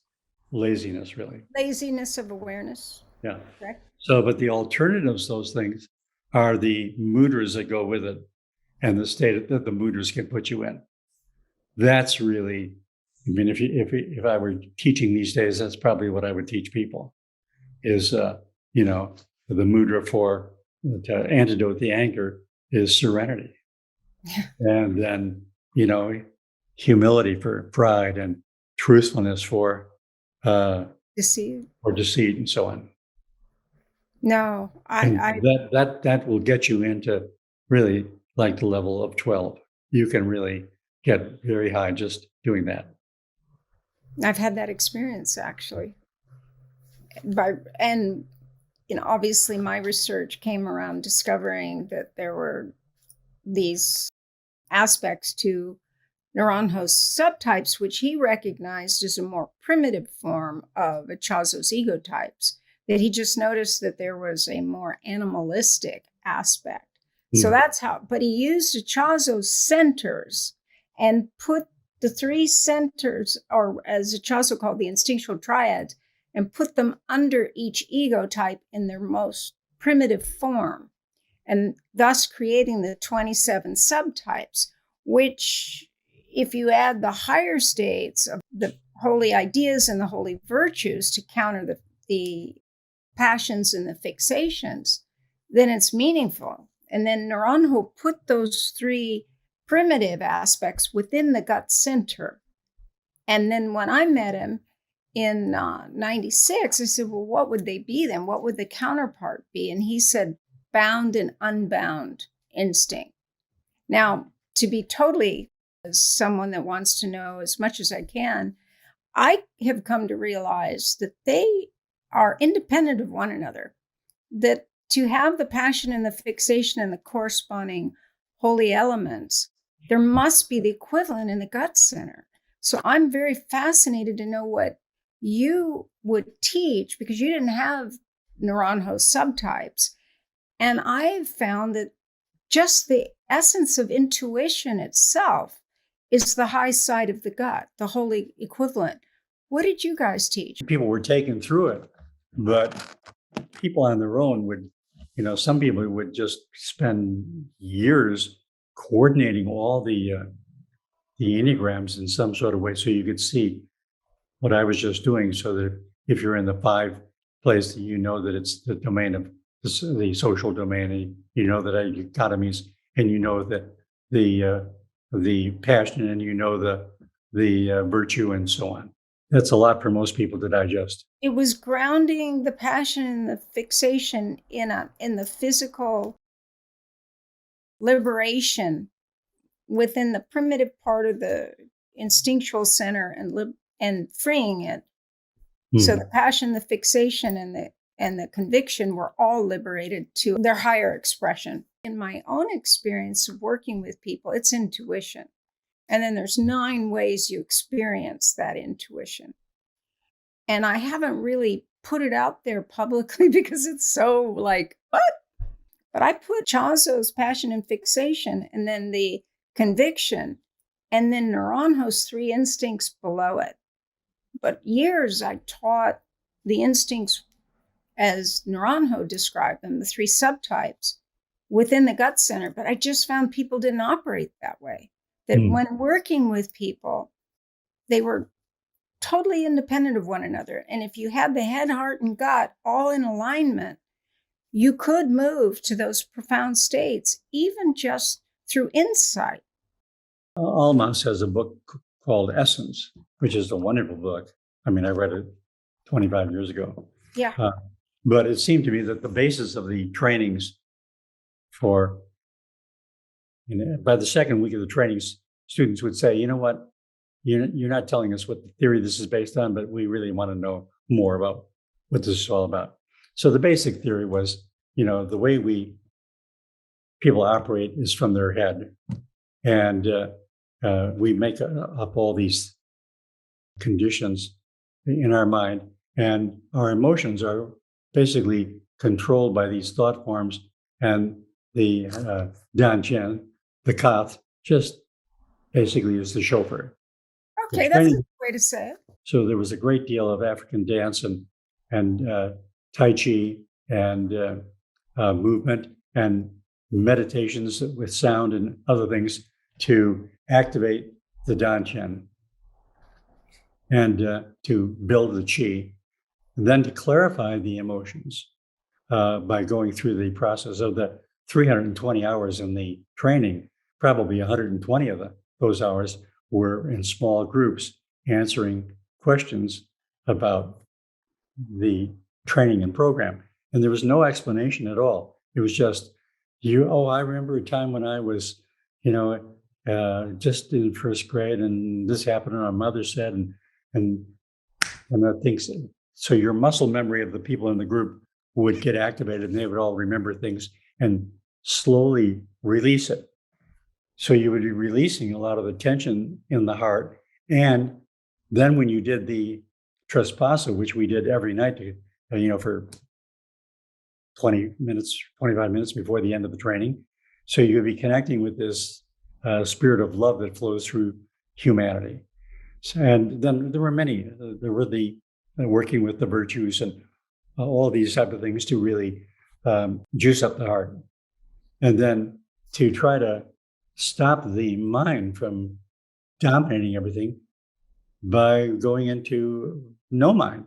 [SPEAKER 2] laziness, really.
[SPEAKER 1] Laziness of awareness.
[SPEAKER 2] Yeah.
[SPEAKER 1] Correct.
[SPEAKER 2] So, but the alternatives, those things, are the mudras that go with it and the state that the mudras can put you in. That's really, I mean, if I were teaching these days, that's probably what I would teach people is, the mudra for to antidote the anger is serenity.
[SPEAKER 1] Yeah.
[SPEAKER 2] And then, humility for pride and truthfulness for
[SPEAKER 1] Deceit.
[SPEAKER 2] or deceit and so on.
[SPEAKER 1] No,
[SPEAKER 2] that will get you into really like the level of 12. You can really get very high just doing that.
[SPEAKER 1] I've had that experience actually. Obviously my research came around discovering that there were these aspects to Naranjo's subtypes, which he recognized as a more primitive form of Ichazo's ego types, that he just noticed that there was a more animalistic aspect. So that's how, but he used Ichazo's centers and put the 3 centers, or as Ichazo called the instinctual triads, and put them under each ego type in their most primitive form, and thus creating the 27 subtypes, which, if you add the higher states of the holy ideas and the holy virtues to counter the passions and the fixations, then it's meaningful. And then Naranjo put those 3 primitive aspects within the gut center. And then when I met him in 96, I said, well, what would they be then? What would the counterpart be? And he said, bound and unbound instinct. Now, to be totally, as someone that wants to know as much as I can, I have come to realize that they are independent of one another, that to have the passion and the fixation and the corresponding holy elements, there must be the equivalent in the gut center. So I'm very fascinated to know what you would teach, because you didn't have Naranjo subtypes. And I've found that just the essence of intuition itself is the high side of the gut, the holy equivalent. What did you guys teach?
[SPEAKER 2] People were taken through it, but people on their own would, some people would just spend years coordinating all the Enneagrams in some sort of way so you could see what I was just doing, so that if you're in the 5 place, you know that it's the domain of the social domain, and you know that dichotomies, and you know that the passion, and you know the virtue, and so on. That's a lot for most people to digest.
[SPEAKER 1] It was grounding the passion and the fixation in the physical liberation within the primitive part of the instinctual center and freeing it. So the passion, the fixation, and the conviction were all liberated to their higher expression. In my own experience of working with people, it's intuition. And then there's 9 ways you experience that intuition. And I haven't really put it out there publicly because it's so like, what? But I put Ichazo's passion and fixation, and then the conviction, and then Naranjo's 3 instincts below it. But years I taught the instincts as Naranjo described them, the 3 subtypes within the gut center. But I just found people didn't operate that way. That when working with people, they were totally independent of one another. And if you had the head, heart, and gut all in alignment, you could move to those profound states, even just through insight.
[SPEAKER 2] Almas has a book called Essence, which is a wonderful book. I mean, I read it 25 years ago.
[SPEAKER 1] Yeah.
[SPEAKER 2] But it seemed to me that the basis of the trainings for, by the second week of the trainings, students would say, you know what, you're not telling us what the theory this is based on, but we really want to know more about what this is all about. So the basic theory was, the way people operate is from their head. And we make up all these conditions in our mind, and our emotions are basically controlled by these thought forms, and the Danchen, the Kath, just basically is the chauffeur.
[SPEAKER 1] Okay, that's a good way to say it.
[SPEAKER 2] So there was a great deal of African dance and Tai Chi and movement and meditations with sound and other things to activate the Danchen and to build the Qi, and then to clarify the emotions by going through the process of the 320 hours in the training. Probably 120 of those hours were in small groups answering questions about the training and program. And there was no explanation at all. It was just, I remember a time when I was, just in first grade, and this happened, and our mother said, and I think so your muscle memory of the people in the group would get activated, and they would all remember things and slowly release it. So you would be releasing a lot of the tension in the heart. And then when you did the trespasso, which we did every night, for 20 minutes, 25 minutes before the end of the training. So you would be connecting with this spirit of love that flows through humanity. And then there were many, there were the working with the virtues and all these type of things to really juice up the heart. And then to try to stop the mind from dominating everything by going into no mind,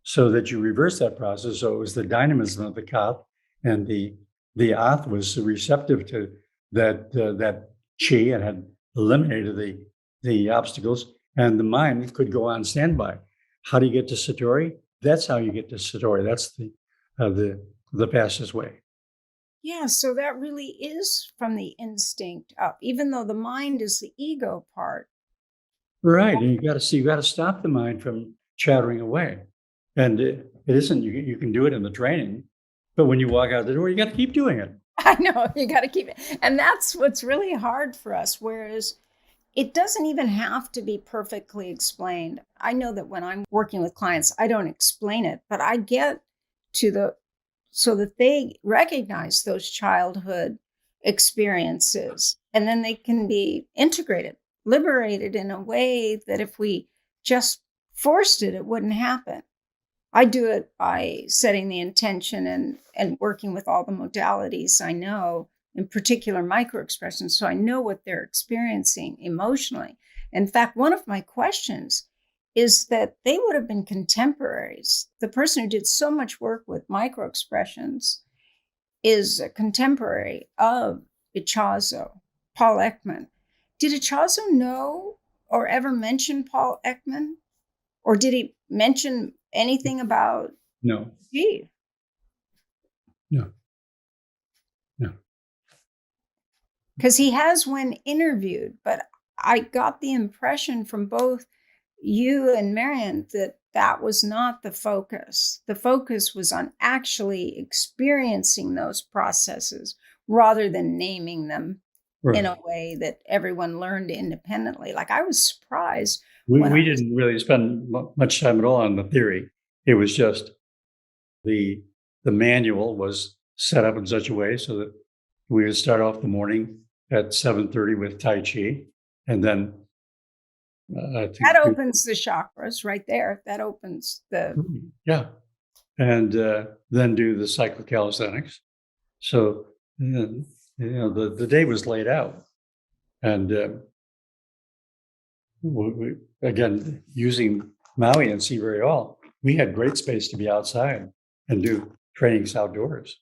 [SPEAKER 2] so that you reverse that process. So it was the dynamism of the Kath, and the Ath was receptive to that Qi and had eliminated the obstacles, and the mind could go on standby. How do you get to Satori? That's how you get to Satori. That's the fastest way.
[SPEAKER 1] Yeah, so that really is from the instinct up, even though the mind is the ego part.
[SPEAKER 2] Right, and you got to stop the mind from chattering away, and it isn't. You can do it in the training, but when you walk out the door, you got to keep doing it.
[SPEAKER 1] I know, you got to keep it, and that's what's really hard for us. Whereas it doesn't even have to be perfectly explained. I know that when I'm working with clients, I don't explain it, but I get to so that they recognize those childhood experiences, and then they can be integrated, liberated in a way that if we just forced it, it wouldn't happen. I do it by setting the intention and working with all the modalities I know, in particular microexpressions, so I know what they're experiencing emotionally. In fact, one of my questions is that they would have been contemporaries. The person who did so much work with microexpressions is a contemporary of Ichazo, Paul Ekman. Did Ichazo know or ever mention Paul Ekman? Or did he mention anything about
[SPEAKER 2] No.
[SPEAKER 1] Steve?
[SPEAKER 2] No.
[SPEAKER 1] Because he has when interviewed, but I got the impression from both you and Marian that was not the focus. The focus was on actually experiencing those processes rather than naming them in a way that everyone learned independently. Like, I was surprised.
[SPEAKER 2] We didn't really spend much time at all on the theory. It was just the manual was set up in such a way so that we would start off the morning at 7:30 with Tai Chi, and then
[SPEAKER 1] that opens the chakras right there. That opens the
[SPEAKER 2] and then do the cyclocalisthenics. So the day was laid out, and we, again, using Maui and Seabury Hall, we had great space to be outside and do trainings outdoors.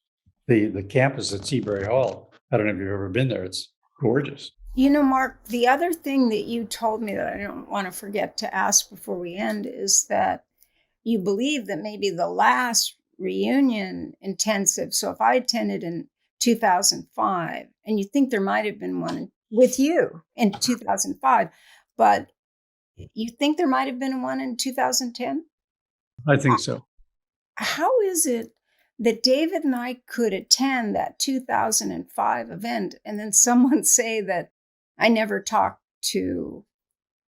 [SPEAKER 2] The campus at Seabury Hall, I don't know if you've ever been there. It's gorgeous.
[SPEAKER 1] Mark, the other thing that you told me that I don't want to forget to ask before we end is that you believe that maybe the last reunion intensive, so if I attended in 2005, and you think there might have been one with you in 2005, but you think there might have been one in 2010?
[SPEAKER 2] I think so.
[SPEAKER 1] How is it that David and I could attend that 2005 event and then someone say that I never talked to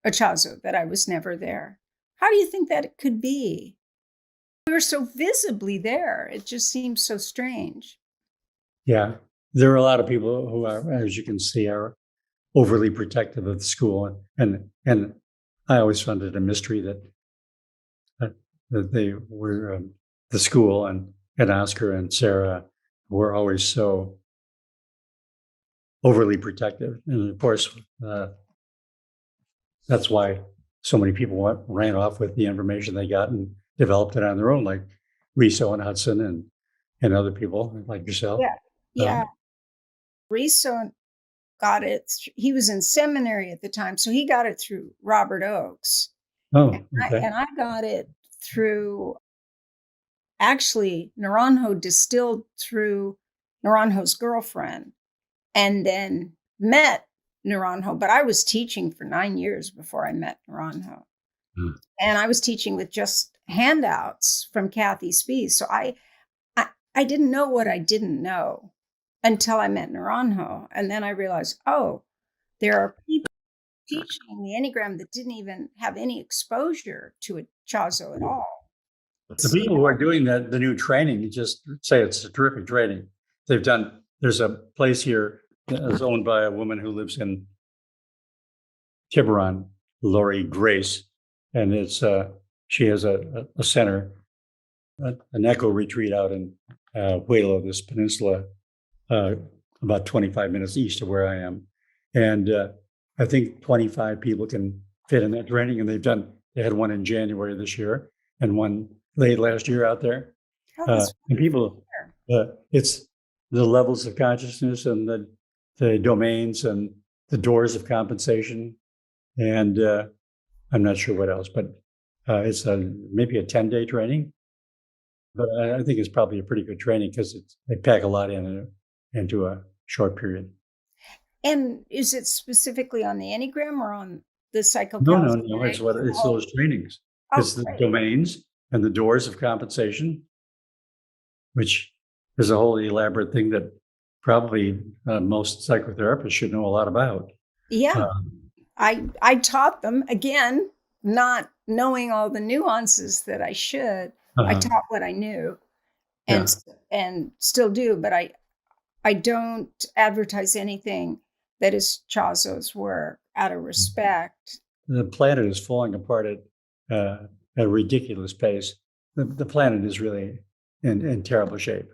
[SPEAKER 1] Ichazo, that I was never there? How do you think that it could be? We were so visibly there. It just seems so strange.
[SPEAKER 2] Yeah. There are a lot of people who are, as you can see, are overly protective of the school. And I always found it a mystery that they were, the school and Oscar and Sarah were always so overly protective. And of course, that's why so many people ran off with the information they got and developed it on their own, like Riso and Hudson and other people like yourself.
[SPEAKER 1] Yeah. Riso got it. He was in seminary at the time, so he got it through Robert Oakes.
[SPEAKER 2] Oh, okay.
[SPEAKER 1] And I got it through, actually, Naranjo distilled through Naranjo's girlfriend and then met Naranjo. But I was teaching for 9 years before I met Naranjo. And I was teaching with just handouts from Kathy Spees. So I didn't know what I didn't know until I met Naranjo. And then I realized, oh, there are people teaching the Enneagram that didn't even have any exposure to Ichazo at all.
[SPEAKER 2] The people who are doing the new training, you just say it's a terrific training. There's a place here that's owned by a woman who lives in Tiburon, Lori Grace. And she has a center, an echo retreat out in Huelo, this peninsula, about 25 minutes east of where I am. And I think 25 people can fit in that training. And they had one in January this year and one late last year out there. And people, it's the levels of consciousness and the domains and the doors of compensation. And I'm not sure what else, but it's maybe a 10-day training. But I think it's probably a pretty good training because they pack a lot into a short period.
[SPEAKER 1] And is it specifically on the Enneagram or on the psychology?
[SPEAKER 2] No. It's those trainings. It's the domains and the doors of compensation, which is a whole elaborate thing that probably most psychotherapists should know a lot about.
[SPEAKER 1] Yeah. I taught them, again, not knowing all the nuances that I should. I taught what I knew and still do, but I don't advertise anything that is Ichazo's work out of respect.
[SPEAKER 2] The planet is falling apart at a ridiculous pace. The planet is really in terrible shape.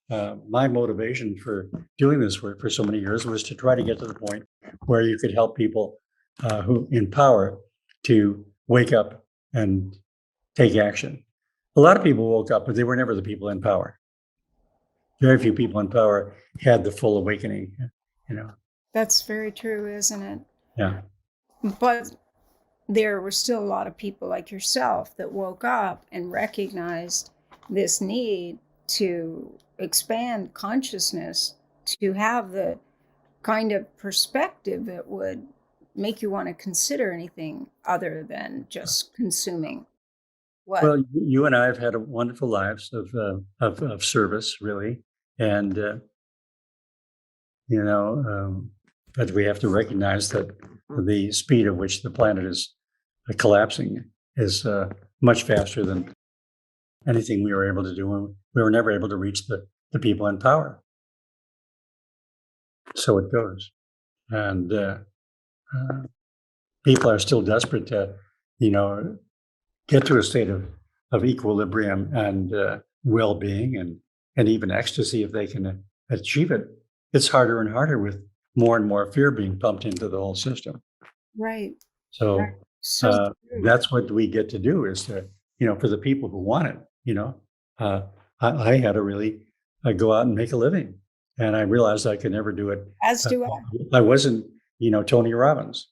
[SPEAKER 2] My motivation for doing this work for so many years was to try to get to the point where you could help people who in power to wake up and take action. A lot of people woke up, but they were never the people in power. Very few people in power had the full awakening,
[SPEAKER 1] That's very true, isn't it?
[SPEAKER 2] Yeah.
[SPEAKER 1] But there were still a lot of people like yourself that woke up and recognized this need to expand consciousness, to have the kind of perspective that would make you want to consider anything other than just consuming.
[SPEAKER 2] Well, you and I have had wonderful lives of service, really, and but we have to recognize that the speed at which the planet is collapsing is much faster than anything we were able to do. We were never able to reach the people in power. So it goes, and people are still desperate to, get to a state of equilibrium and well-being and even ecstasy if they can achieve it. It's harder and harder with more and more fear being pumped into the whole system.
[SPEAKER 1] Right.
[SPEAKER 2] So that's what we get to do is to, for the people who want it, I had to really go out and make a living. And I realized I could never do it.
[SPEAKER 1] As do I.
[SPEAKER 2] I wasn't, Tony Robbins.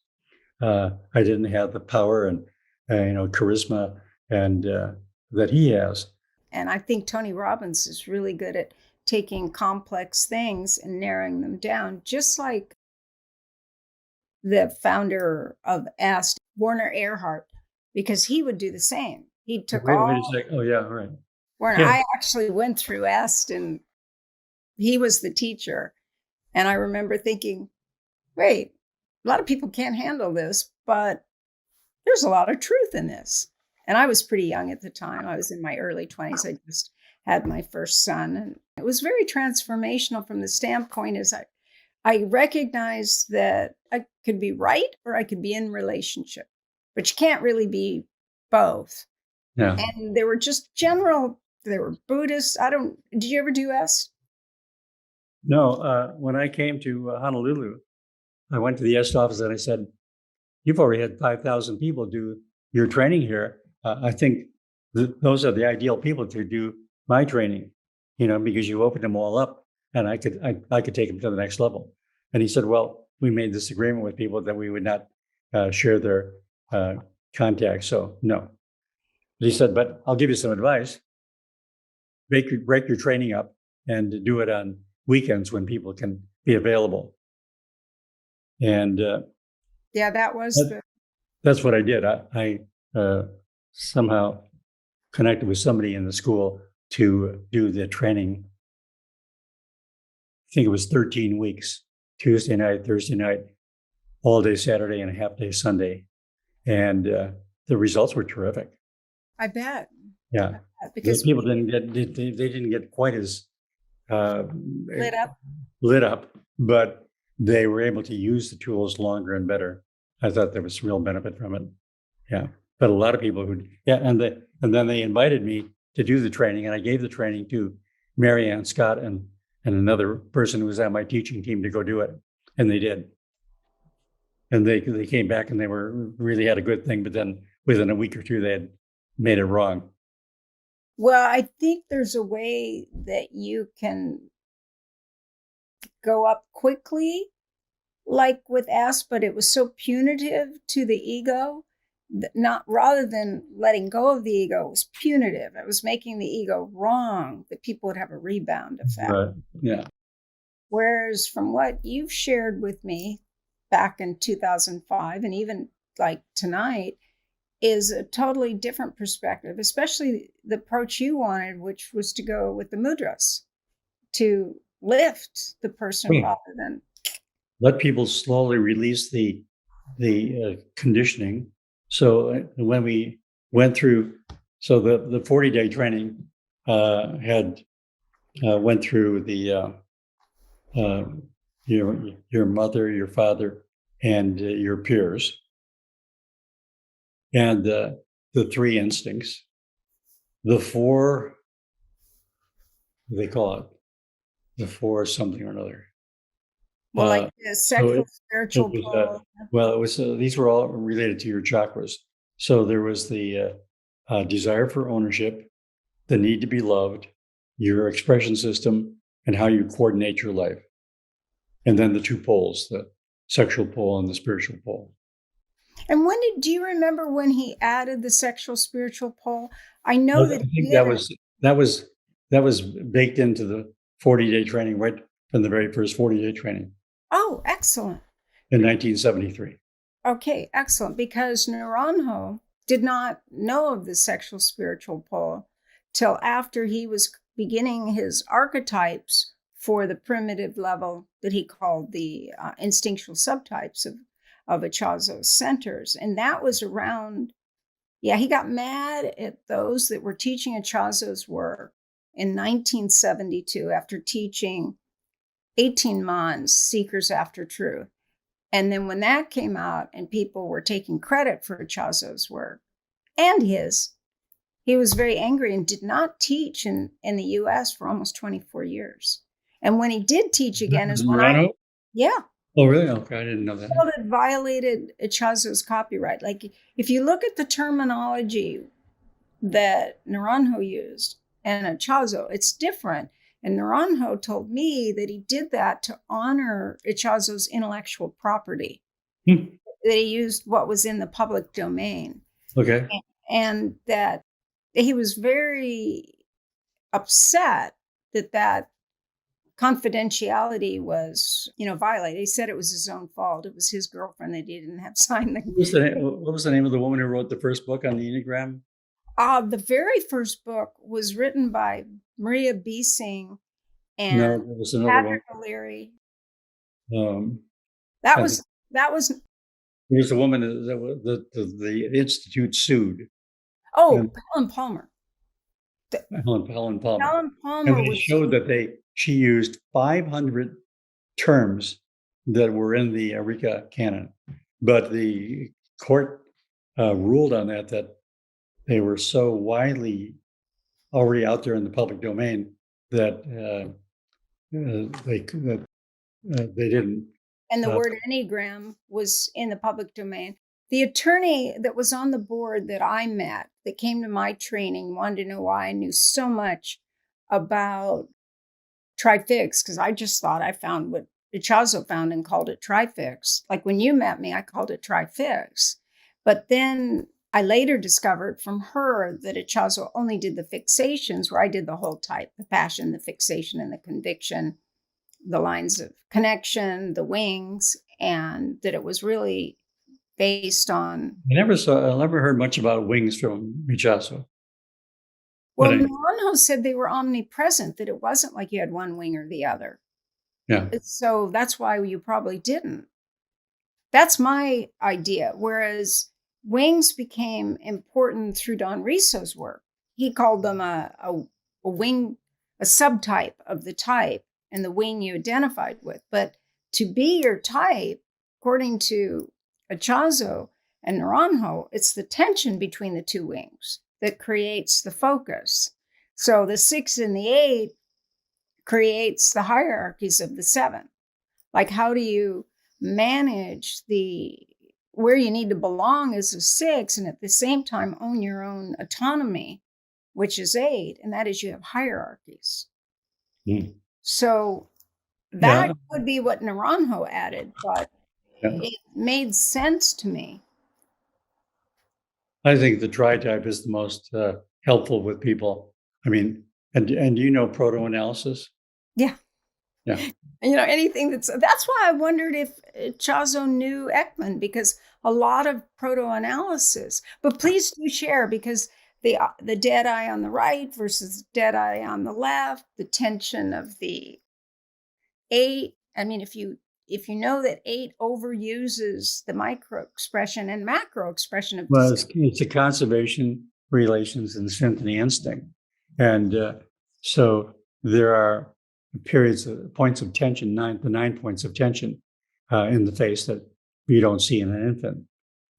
[SPEAKER 2] I didn't have the power and, charisma and that he has.
[SPEAKER 1] And I think Tony Robbins is really good at taking complex things and narrowing them down, just like the founder of EST, Werner Erhard, because he would do the same. He took
[SPEAKER 2] Wait
[SPEAKER 1] all
[SPEAKER 2] a second. Oh, yeah, right.
[SPEAKER 1] Werner.
[SPEAKER 2] Yeah.
[SPEAKER 1] I actually went through EST, and he was the teacher. And I remember thinking, wait, a lot of people can't handle this, but there's a lot of truth in this. And I was pretty young at the time. I was in my early 20s. I just had my first son. And it was very transformational from the standpoint as I recognized that I could be right or I could be in relationship, but you can't really be both.
[SPEAKER 2] Yeah.
[SPEAKER 1] And there were just there were Buddhists. Did you ever do EST?
[SPEAKER 2] No, when I came to Honolulu, I went to the EST office and I said, you've already had 5,000 people do your training here. I think those are the ideal people to do my training, because you opened them all up and I could take them to the next level. And he said, well, we made this agreement with people that we would not share their contacts. So no. But he said, but I'll give you some advice. Break your training up and do it on weekends when people can be available. And
[SPEAKER 1] yeah,
[SPEAKER 2] that's what I did. I somehow connected with somebody in the school to do the training. I think it was 13 weeks, Tuesday night, Thursday night, all day Saturday, and a half day Sunday. And the results were terrific.
[SPEAKER 1] I bet.
[SPEAKER 2] Yeah. Because people didn't get quite as lit up, but they were able to use the tools longer and better. I thought there was real benefit from it. Yeah. But a lot of people and then they invited me to do the training, and I gave the training to Marian Scott and another person who was on my teaching team to go do it. And they did. And they came back and they really had a good thing, but then within a week or two, they had made it wrong.
[SPEAKER 1] Well, I think there's a way that you can go up quickly, like with EST, but it was so punitive to the ego, not rather than letting go of the ego, it was punitive. It was making the ego wrong, that people would have a rebound effect.
[SPEAKER 2] Right. Yeah.
[SPEAKER 1] Whereas from what you've shared with me back in 2005, and even like tonight, is a totally different perspective, especially the approach you wanted, which was to go with the mudras, to lift the person rather than
[SPEAKER 2] let people slowly release the conditioning. So when we went through, so the 40-day training went through the your mother, your father, and your peers, and the three instincts, the four, they call it the four something or another.
[SPEAKER 1] Well, like the sexual, spiritual pole.
[SPEAKER 2] Well, it was these were all related to your chakras. So there was the desire for ownership, the need to be loved, your expression system, and how you coordinate your life. And then the two poles, the sexual pole and the spiritual pole.
[SPEAKER 1] And do you remember when he added the sexual spiritual pole? I know that
[SPEAKER 2] I think that was baked into the 40-day training right from the very first 40-day training.
[SPEAKER 1] Oh, excellent.
[SPEAKER 2] In 1973.
[SPEAKER 1] Okay, excellent. Because Naranjo did not know of the sexual spiritual pole till after he was beginning his archetypes for the primitive level that he called the instinctual subtypes of Ichazo's centers. And that was around, he got mad at those that were teaching Ichazo's work in 1972 after teaching 18 months, Seekers After Truth. And then when that came out and people were taking credit for Ichazo's work and he was very angry and did not teach in the US for almost 24 years. And when he did teach again is when
[SPEAKER 2] Oh, really? Okay, I didn't know that.
[SPEAKER 1] Well, it violated Ichazo's copyright. Like if you look at the terminology that Naranjo used and Ichazo, it's different. And Naranjo told me that he did that to honor Ichazo's intellectual property, that he used what was in the public domain.
[SPEAKER 2] Okay.
[SPEAKER 1] And that he was very upset that confidentiality was, violated. He said it was his own fault. It was his girlfriend that he didn't have signed the.
[SPEAKER 2] What was the name of the woman who wrote the first book on the Enneagram?
[SPEAKER 1] The very first book was written by Maria Biesing and
[SPEAKER 2] No, there was another
[SPEAKER 1] Patrick
[SPEAKER 2] one.
[SPEAKER 1] O'Leary.
[SPEAKER 2] I
[SPEAKER 1] That was
[SPEAKER 2] There was a woman that the Institute sued.
[SPEAKER 1] Helen Palmer.
[SPEAKER 2] Helen Palmer.
[SPEAKER 1] Helen Palmer
[SPEAKER 2] And they showed that she used 500 terms that were in the Arica canon, but the court ruled on that they were so widely already out there in the public domain that they didn't.
[SPEAKER 1] And the word Enneagram was in the public domain. The attorney that was on the board that I met, that came to my training, wanted to know why I knew so much about Trifix, because I just thought I found what Ichazo found and called it Trifix. Like when you met me, I called it Trifix. But then I later discovered from her that Ichazo only did the fixations, where I did the whole type, the passion, the fixation, and the conviction, the lines of connection, the wings, and that it was really based on.
[SPEAKER 2] I never heard much about wings from Ichazo.
[SPEAKER 1] Well, Naranjo said they were omnipresent, that it wasn't like you had one wing or the other.
[SPEAKER 2] Yeah.
[SPEAKER 1] So that's why you probably didn't. That's my idea. Whereas wings became important through Don Risso's work. He called them a wing, a subtype of the type, and the wing you identified with. But to be your type, according to Ichazo and Naranjo, it's the tension between the two wings that creates the focus. So the 6 and the 8 creates the hierarchies of the 7. Like, how do you manage where you need to belong as a 6 and at the same time own your own autonomy, which is 8, and that is you have hierarchies.
[SPEAKER 2] Mm.
[SPEAKER 1] So that would be what Naranjo added, but it made sense to me.
[SPEAKER 2] I think the Tritype is the most helpful with people. I mean, and you know proto-analysis?
[SPEAKER 1] Yeah.
[SPEAKER 2] Yeah.
[SPEAKER 1] Anything that's why I wondered if Ichazo knew Ekman, because a lot of proto-analysis, but please do share, because the dead eye on the right versus dead eye on the left, the tension of the 8. I mean, if you know that 8 overuses the micro expression and macro expression of.
[SPEAKER 2] Well, it's a conservation, relations, and symphony instinct. And so there are points of tension, the 9 points of tension in the face that you don't see in an infant.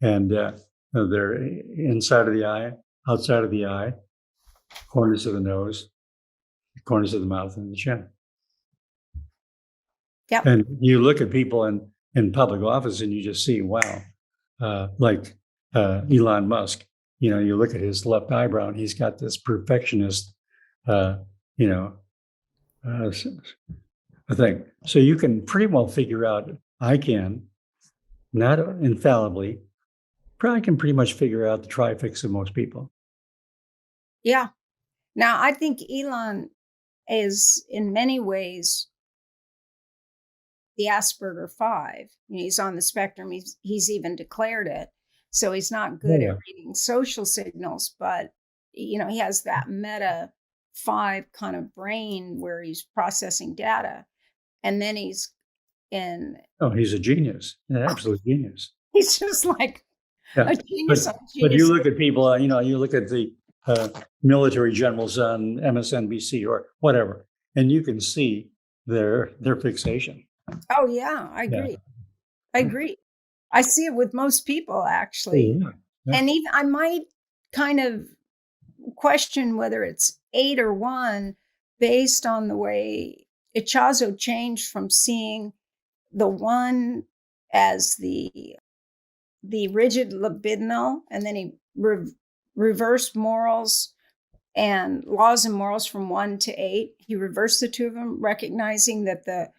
[SPEAKER 2] And they're inside of the eye, outside of the eye, corners of the nose, corners of the mouth, and the chin.
[SPEAKER 1] Yep.
[SPEAKER 2] And you look at people in public office and you just see, wow, like Elon Musk, you look at his left eyebrow and he's got this perfectionist, thing. So you can pretty well figure out, not infallibly, probably can pretty much figure out the trifix of most people.
[SPEAKER 1] Yeah. Now, I think Elon is in many ways the Asperger 5. He's on the spectrum. He's even declared it. So he's not good at reading social signals, but he has that meta 5 kind of brain where he's processing data. And then he's
[SPEAKER 2] a genius, an absolute genius.
[SPEAKER 1] He's just like a genius.
[SPEAKER 2] But you look at people, you look at the military generals on MSNBC or whatever, and you can see their fixation.
[SPEAKER 1] Oh yeah, I agree. Yeah. I agree. I see it with most people, actually. Yeah. And even I might kind of question whether it's 8 or 1 based on the way Ichazo changed from seeing the 1 as the rigid libidinal, and then he reversed morals and laws and morals from 1 to 8. He reversed the 2 of them, recognizing that the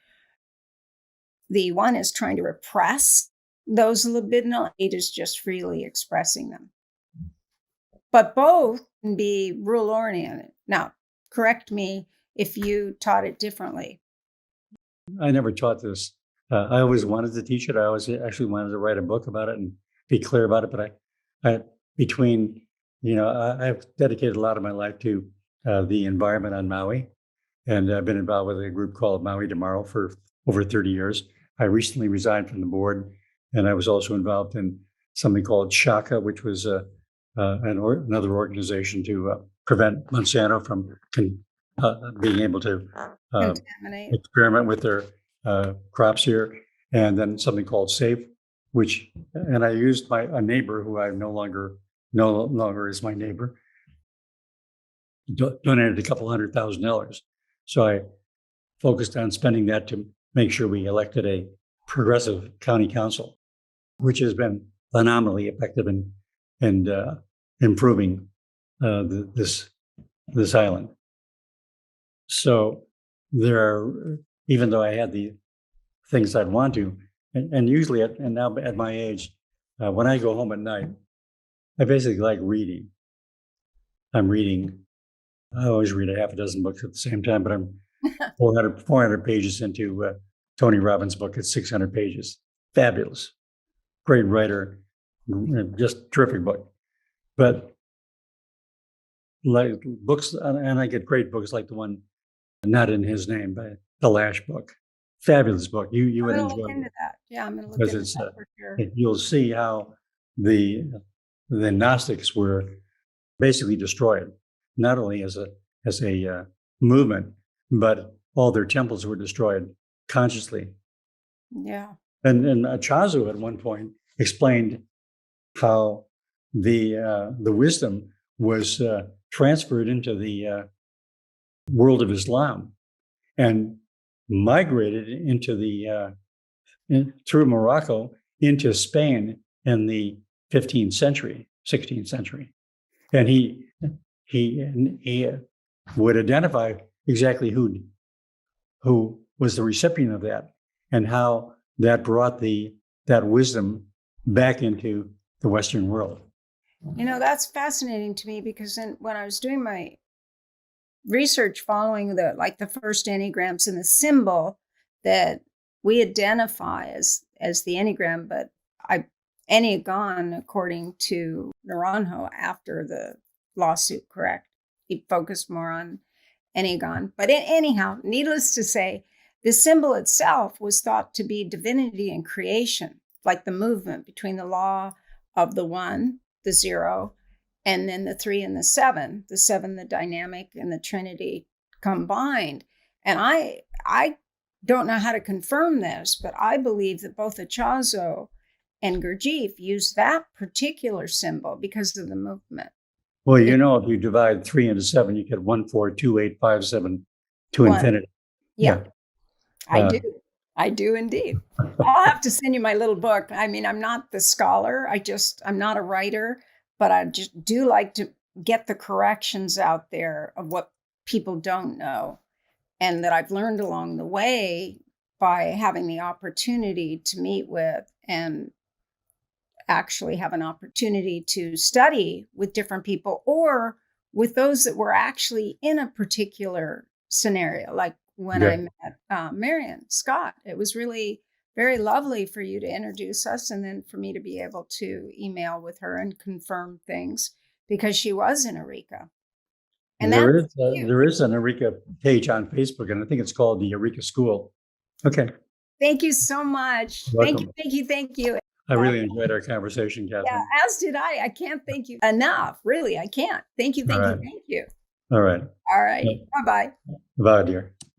[SPEAKER 1] 1 is trying to repress those libidinal, 8 is just freely expressing them. But both be rule oriented. Now, correct me if you taught it differently.
[SPEAKER 2] I never taught this. I always wanted to teach it. I always actually wanted to write a book about it and be clear about it. But I've dedicated a lot of my life to the environment on Maui. And I've been involved with a group called Maui Tomorrow for over 30 years. I recently resigned from the board, and I was also involved in something called Shaka, which was another organization to prevent Monsanto from being able to
[SPEAKER 1] Contaminate.
[SPEAKER 2] experiment with their crops here. And then something called Safe, and I used a neighbor who I no longer is my neighbor, donated a couple $100,000. So I focused on spending that to make sure we elected a progressive county council, which has been phenomenally effective in improving this island. So even though I had the things I'd want to, and usually now at my age, when I go home at night, I basically like reading. I always read a half a dozen books at the same time, but I'm 400 pages into Tony Robbins' book. It's 600 pages. Fabulous. Great writer. Just terrific book. But like books, and I get great books like the one Not in His Name by the Lash book. Fabulous book. You would enjoy
[SPEAKER 1] into
[SPEAKER 2] it.
[SPEAKER 1] that. Yeah, I'm going to look into that for sure.
[SPEAKER 2] You'll see how the Gnostics were basically destroyed, not only as a movement, but all their temples were destroyed consciously.
[SPEAKER 1] Yeah.
[SPEAKER 2] And Ichazo at one point explained how the wisdom was transferred into the world of Islam and migrated into through Morocco into Spain in the 15th century, 16th century. And he would identify exactly who was the recipient of that and how that brought that wisdom back into the Western world.
[SPEAKER 1] That's fascinating to me because when I was doing my research following the first Enneagrams and the symbol that we identify as the Enneagram, but Enneagon, according to Naranjo after the lawsuit, correct? He focused more on Enneagon. But anyhow, needless to say, the symbol itself was thought to be divinity and creation, like the movement between the law of the 1, the 0, and then the 3 and the 7, the dynamic, and the Trinity combined. And I don't know how to confirm this, but I believe that both Ichazo and Gurdjieff used that particular symbol because of the movement.
[SPEAKER 2] Well, if you divide 3 into 7, you get 1, 4, 2, 8, 5, 7 to infinity.
[SPEAKER 1] Yeah. I do indeed. I'll have to send you my little book. I mean, I'm not the scholar. I'm not a writer, but I just do like to get the corrections out there of what people don't know and that I've learned along the way by having the opportunity to meet with and actually have an opportunity to study with different people or with those that were actually in a particular scenario. Like when I met Marian Scott, it was really very lovely for you to introduce us and then for me to be able to email with her and confirm things because she was in Arica. And
[SPEAKER 2] there is an Arica page on Facebook, and I think it's called the Arica School. Okay.
[SPEAKER 1] Thank you so much. Thank you.
[SPEAKER 2] I really enjoyed our conversation, Katherine.
[SPEAKER 1] Yeah, as did I. I can't thank you enough. Really, I can't. Thank you.
[SPEAKER 2] All right.
[SPEAKER 1] Thank you.
[SPEAKER 2] All right.
[SPEAKER 1] All right. Bye-bye.
[SPEAKER 2] Bye, dear.